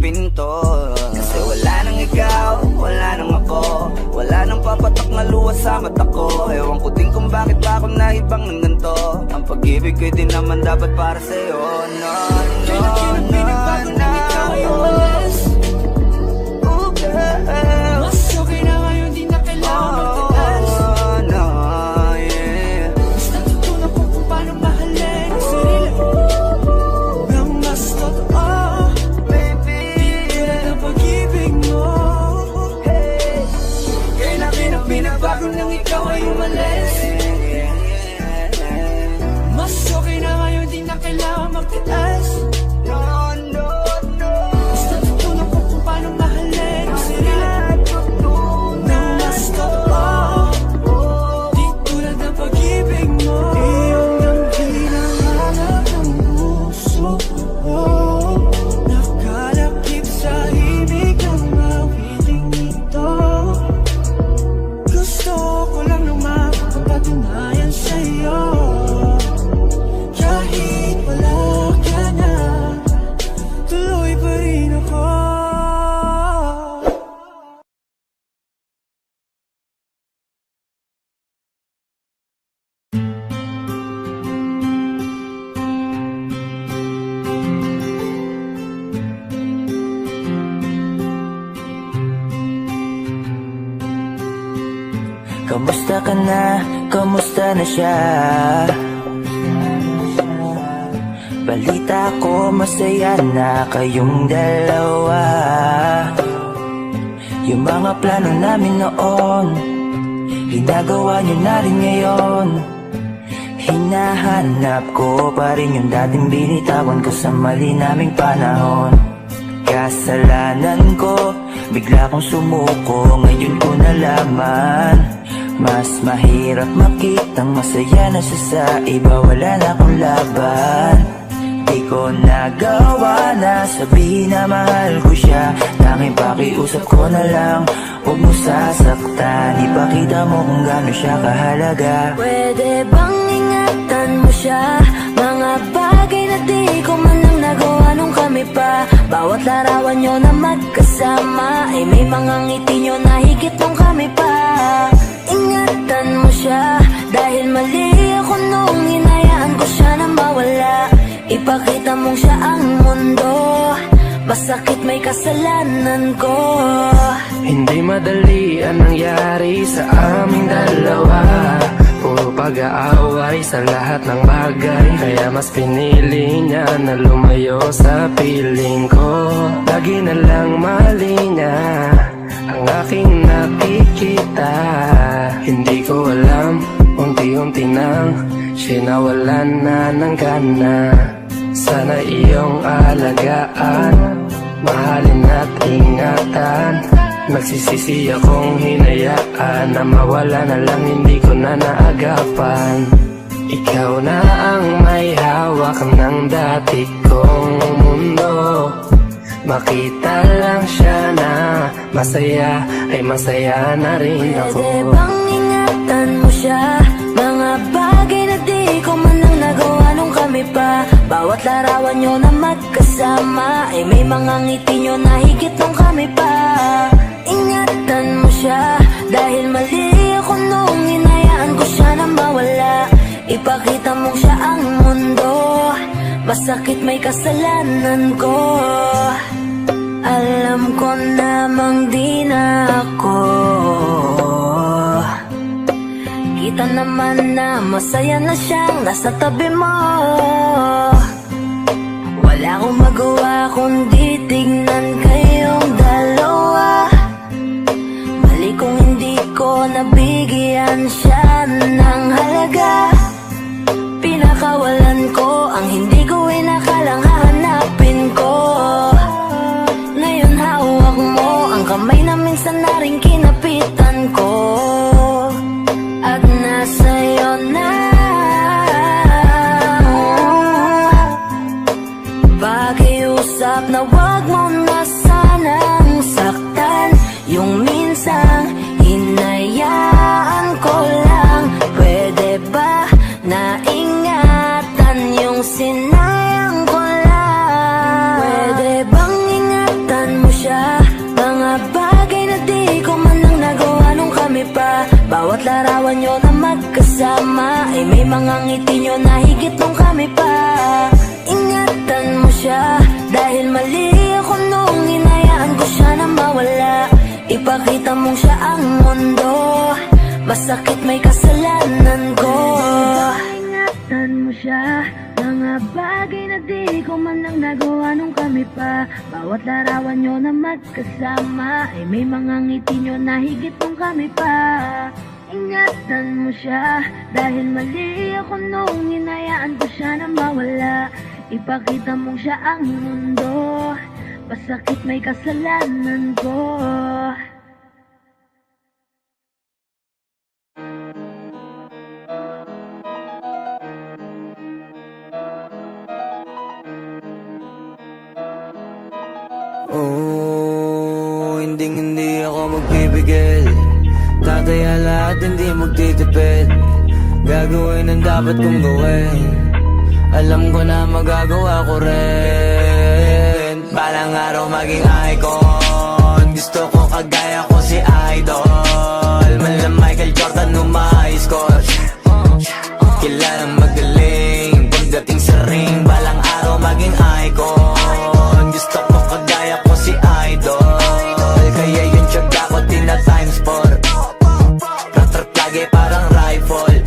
Speaker 1: pinto. Kasi wala nang ikaw, wala nang ako, wala nang papatak na luha sa mata ko. Ewan ko din kung bakit pa ako naibang ng ganito. Ang pag-ibig ko'y di naman dapat para sa'yo. No, no, no, no. Oh, girl,
Speaker 6: Mas okay na ngayon, di na kailangan magtaas.
Speaker 1: oh, no, yeah.
Speaker 6: Mas natutunan ko kung paano mahalin ang sarili nang mas totoo.
Speaker 1: Baby,
Speaker 6: Tulad ng pag-ibig mo. Kailan pinagbago nang ikaw ay umalis. Mas okay na ngayon, di na kailangan magtaas.
Speaker 1: no, no, no.
Speaker 6: Mas natutunan ko kung paano mahalin ang sarili nang mas totoo. Di tulad ng pag-ibig mo. Iyong ang hinahanap ng puso ko. Nakalakip sa ibig ng awiting ito. Gusto ko lang nang mapapatunayan sa'yo. Kahit wala ka na, tuloy pa rin ako.
Speaker 1: Kamusta ka na? Kamusta na siya? Balita ko masaya na kayong dalawa. Yung mga plano namin noon, ginagawa niyo na rin ngayon. Hinahanap ko pa rin yung dating binitawan ko sa mali naming panahon. Kasalanan ko, bigla kong sumuko, ngayon ko nalaman. Mas mahirap makitang masaya na siya sa iba, wala na akong laban. Di ko nagawa na sabihin na mahal ko siya. Tanging pakiusap ko na lang, huwag mo sasaktan. Ipakita mo kung gaano siya kahalaga.
Speaker 2: Pwede bang ingatan mo siya? Mga bagay na di ko man lang nagawa nung kami pa. Bawat larawan nyo na magkasama ay may mga ngiti nyo na higit nung kami pa. Ingatan mo siya dahil mali ako nung hinayaan ko siya na mawala. Ipakita mong siya ang mundo, masakit may kasalanan ko.
Speaker 14: Hindi madali ang nangyari sa aming dalawa. Puro pag-aaway sa lahat ng bagay, kaya mas pinili niya na lumayo sa piling ko. Lagi na lang mali niya ang aking nakikita. Hindi ko alam, unti-unti nang siya nawalan na ng gana. Sana iyong alagaan, mahalin at ingatan. Nagsisisi akong hinayaan na mawala na lang, hindi ko na naagapan. Ikaw na ang may hawak ng dati kong mundo. Makita lang siya na masaya, ay masaya na rin ako.
Speaker 2: Pwede bang ingatan mo siya? Mga bagay na di ko man lang nagawa nung kami pa. Bawat larawan nyo na magkasama ay may mga ngiti nyo na higit nung kami pa. Ingatan mo siya dahil mali ako nung hinayaan ko siya na mawala. Ipakita mo siya ang mundo, masakit may kasalanan ko. Alam ko namang di na ako. Kita naman na masaya na siyang nasa tabi mo. Wala akong magawa kundi tignan kayong dalawa. Mali kung hindi ko nabigyan siya ng halaga. Pinakawalan ko ang hindi ko inakalang hahanapin ko. Ngayon hawak mo ang kamay na minsan na rin kinapitan ko. At nasa'yo na. Pakiusap na wag mo na sanang saktan. Yung minsang hinayaan ko lang. Pwede ba na ingatan yung sinayang ko lang? Pwede bang ingatan Bawat larawan nyo na magkasama ay may mga ngiti nyo na higit nung kami pa. Ingatan mo siya dahil mali ako nung hinayaan ko siya na mawala. Ipakita mong siya ang mundo, masakit may kasalanan ko. Ingatan mo siya, mga bagay na di ko man lang nagawa nung kami pa. Bawat larawan nyo na magkasama ay may mga ngiti nyo na higit nung kami pa. Ingatan mo siya dahil mali ako nung hinayaan ko siya na mawala. Ipakita mong siya ang mundo, masakit may kasalanan ko.
Speaker 4: Oh, hindi ako magpipigil. Tataya lahat, hindi magtitipid. Gagawin ang dapat kong gawin. Alam ko na magagawa ko rin. Balang araw maging icon. Gusto ko kagaya ko si Idol. Malam Michael Jordan score. Kilalang magaling pagdating sa ring. Balang araw maging icon. Gusto ko kagaya ko si Idol. Kaya yung tiyaga ko tina-times 4. Rat-rat lagi parang rifle.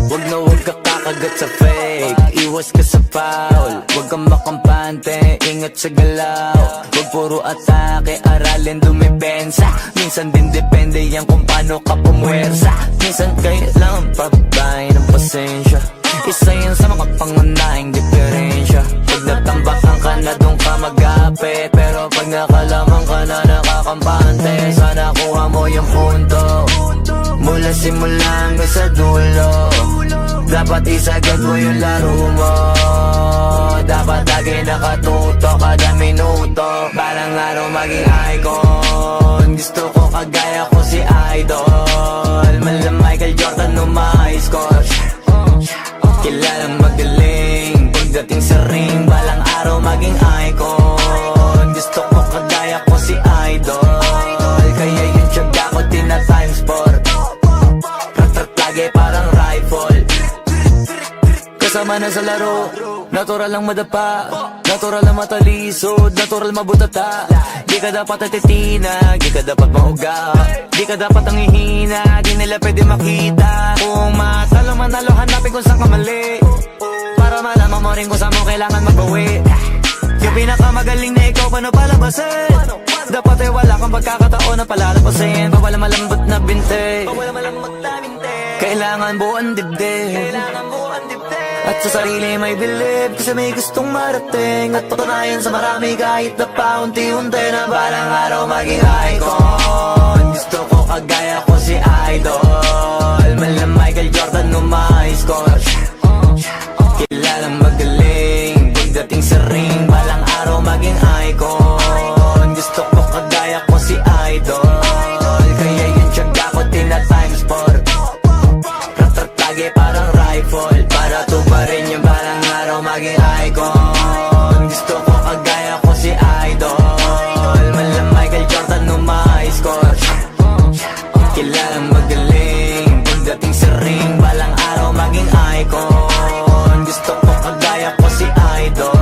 Speaker 4: Wag na wag ka kakagat sa fake. Iwas ka sa foul. Wag kang makampante, ingat sa galaw. Wag puro atake, aralin dumipensa. Minsan din depende yan kung paano ka pumwersa. Minsan kailangan pabay ng pasensya. Isa yan sa mga pangunahing diferensya. Pag natambakan ka na doon ka mag-apit, pero pag nakalaman ka na nakakampante, sana kuha mo yung punto. Mula simula hanggang sa dulo, dapat isagad mo yung laro mo. Dapat lagi nakatuto kada minuto. Balang araw maging icon. Gusto ko kagaya ko si Idol. Malam Michael Jordan no score. Kilalang magaling pagdating sa ring. Balang araw maging icon. Gusto ko kagaya ko si Idol. Kaya yung tiyaga ko tina-times 4. Rat-rat lagi parang rifle. Kasama na sa laro, natural lang madapa, natural lang matalisod, natural mabutata. Di ka dapat atitina, di ka dapat mahuga, di ka dapat ang ihina, di nila pwede makita. Kung matalo manalo, hanapin kung saan ka mali, para malaman mo rin kung saan mo kailangan magbawi. Yung pinakamagaling na ikaw, paano palabasin? Dapat ay wala kang pagkakataon na palalabasin. Bawal malambot na binte, kailangan buuan dibdib. At sa sarili may believe, kasi may gustong marating. At patunayan sa marami kahit na paunti-unti, na balang araw maging icon. Gusto ko kagaya ko si Idol. Malam Michael Jordan no score. Kilalang magaling pagdating sa ring. Balang araw maging icon. Gusto ko kagaya ko si Idol. Kaya yung tiyaga ko tina-times 4. Rat-rat lagi parang rifle. Para tuparin yung balang araw maging icon. Gusto ko kagaya ko si Idol. Malam Michael Jordan no score. Kilalang magaling pagdating sa ring. Balang araw maging icon. Gusto ko kagaya ko si Idol.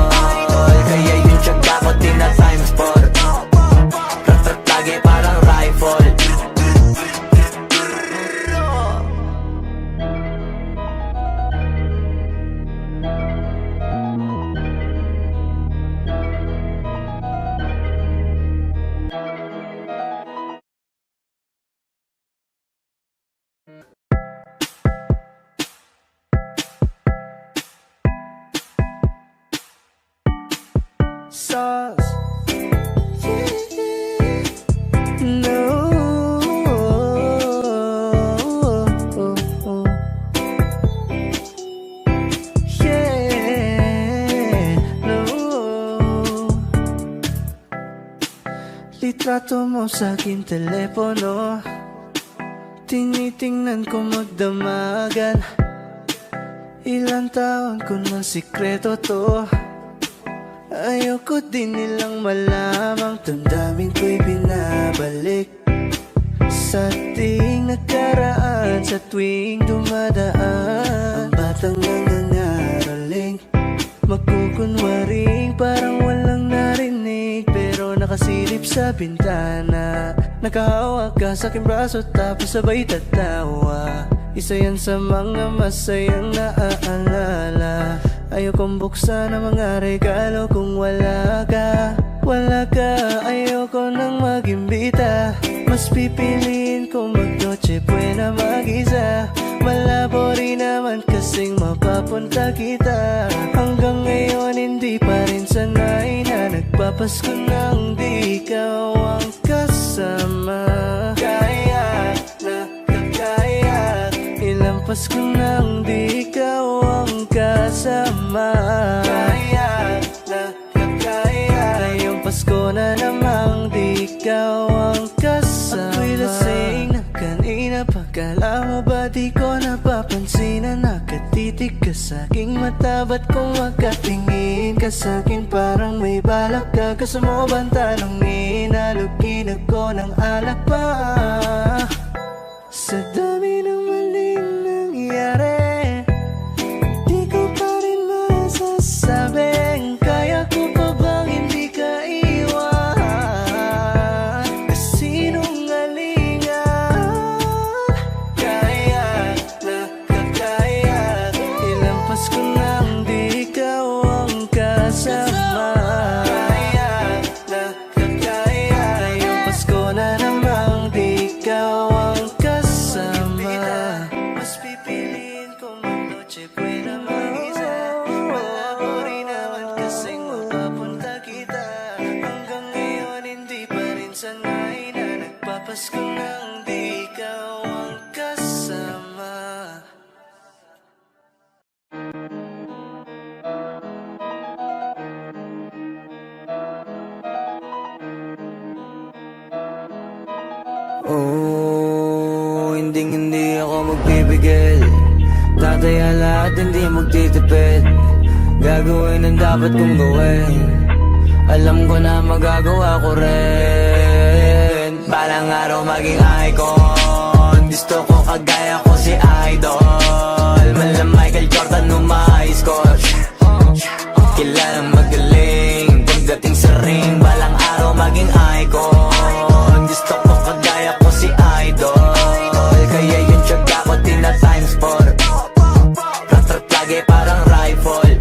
Speaker 4: Kaya yung tiyaga ko tina-times 4. Rat-rat lagi parang rifle.
Speaker 6: Sauce. No. Yeah. No. Litrato mo sa aking telepono, tinitingnan ko magdamagan. Ilang taon ko ng sikreto to, ayoko din nilang malamang. Damdamin ko'y binabalik sa ating nakaraan.
Speaker 9: sa tuwing dumadaan. Ang batang nangangaraling, magkukunwaring parang walang narinig, pero nakasilip sa bintana. Nakahawak ka sa aking braso tapos sabay tatawa. Isa yan sa mga masayang naaalala. Ayokong buksan ang mga regalo kung wala ka. Wala ka, ayoko nang mag-imbita. Mas pipiliin kong mag-noche buena mag-isa. Malabo rin naman kasing mapapunta kita. Hanggang ngayon hindi pa rin sanay na nagpapasko nang di ikaw ang kasama. Kaya na kakaya, ilang Pasko nang di ikaw ang kasama. Kaya na kakaya, ngayong Pasko na namang di ikaw ang kasama. Ako'y lasing na kanina pa, kala mo ba di ko napapansin na nakatitig ka sa aking mata? Ba't kung makatingin ka sa akin parang may balak ka? Gusto mo bang tanongin? Halugin ako ng alak pa. Sa dami ng maling nangyari, di ko pa rin masasabing kaya ko pa bang hindi ka iwan. Kasinungalingan, kaya na kakaya, ilang Pasko nang di ikaw ang kasama. Kaya na kakaya, ngayong Pasko na namang di ikaw ang kasama. Mas pipiliin kong mag-noche buena mag-isa. Malabo rin naman kasing mapapunta kita. Hanggang ngayon hindi pa rin sanay na nagpapasko nang di ikaw ang kasama.
Speaker 4: Oh, hindi ako magpipigil. Tataya lahat, hindi magtitipid. Gagawin ang dapat kong gawin. Alam ko na magagawa ko rin. Balang araw maging icon. Gusto ko kagaya ko si Idol. Mala Michael Jordan nung high score. Kilalang magaling. Pagdating sa ring, balang araw maging icon. Gusto ko kagaya ko si Idol. Kaya yung tiyaga ko tina times 4. Rat-rat lagi parang rifle.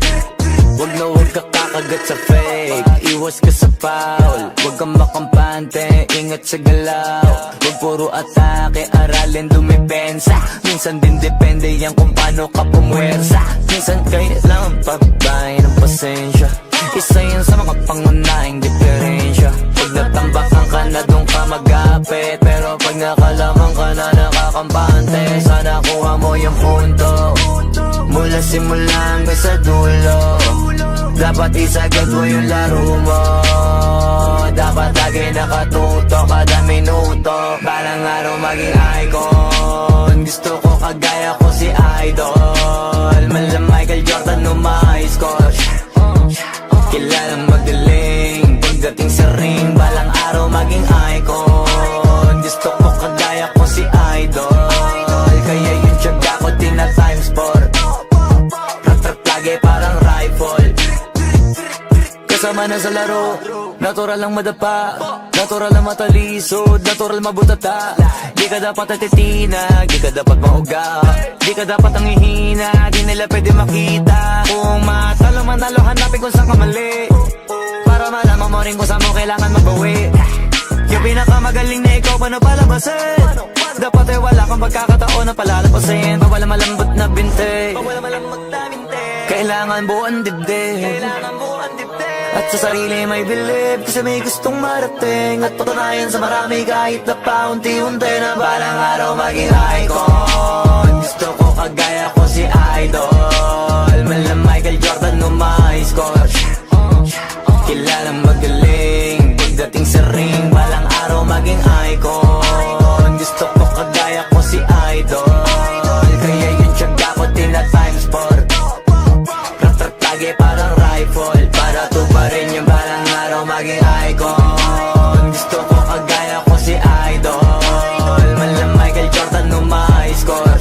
Speaker 4: Huwag na huwag ka kakagat sa fake. Iwas ka sa foul. Huwag kang makampante, ingat sa galaw. Huwag puro atake, aralin dumipensa. Minsan din depende yan kung paano ka pumwersa. Minsan kailangan pagbay ng pasensya. Isa yan sa mga pangunahing diferensya. Pag natambakan ka na doon ka mag-apit, pero pag nakalaman ka na nakakampante, sana kuha mo yung punto. Mula simula hanggang sa dulo, dapat isagad mo yung laro mo. Dapat lagi nakatuto kada minuto. Balang araw maging icon. Gusto ko kagaya ko si Idol. Mala Michael Jordan nung high score. Kilalang magaling. Pagdating sa ring, balang araw maging icon. Gusto ko kagaya ko si Idol. Kaya yung tiyaga ko tina times 4. Rat-rat lagi parang rifle. Kasama na sa laro, natural lang madapa, natural lang matalisod, natural mabutata. Di ka dapat natitinag, di ka dapat mauga, di ka dapat ang ihina, di nila pwede makita. Kung matalo manalo, hanapin kung saan ka mali, para malaman mo rin kung saan mo kailangan magbawi. Yung pinakamagaling na ikaw, paano palabasin? Dapat ay wala kang pagkakataon na palalapasin. Bawala malambot na binte, kailangan buuan dibdib. At sa sarili may believe, kasi may gustong marating. At patunayan sa marami kahit na paunti-unti, na balang araw maging icon. Gusto ko kagaya ko si Idol. Mala Michael Jordan nung high score. Kilalang magaling. Pagdating sa ring, balang araw maging icon. Gusto ko kagaya ko si Idol. Kaya yung tiyaga ko tina times 4. Rat-rat lagi parang rifle. Para tuparin yung balang araw maging icon. Gusto ko kagaya ko si Idol. Mala Michael Jordan nung high score.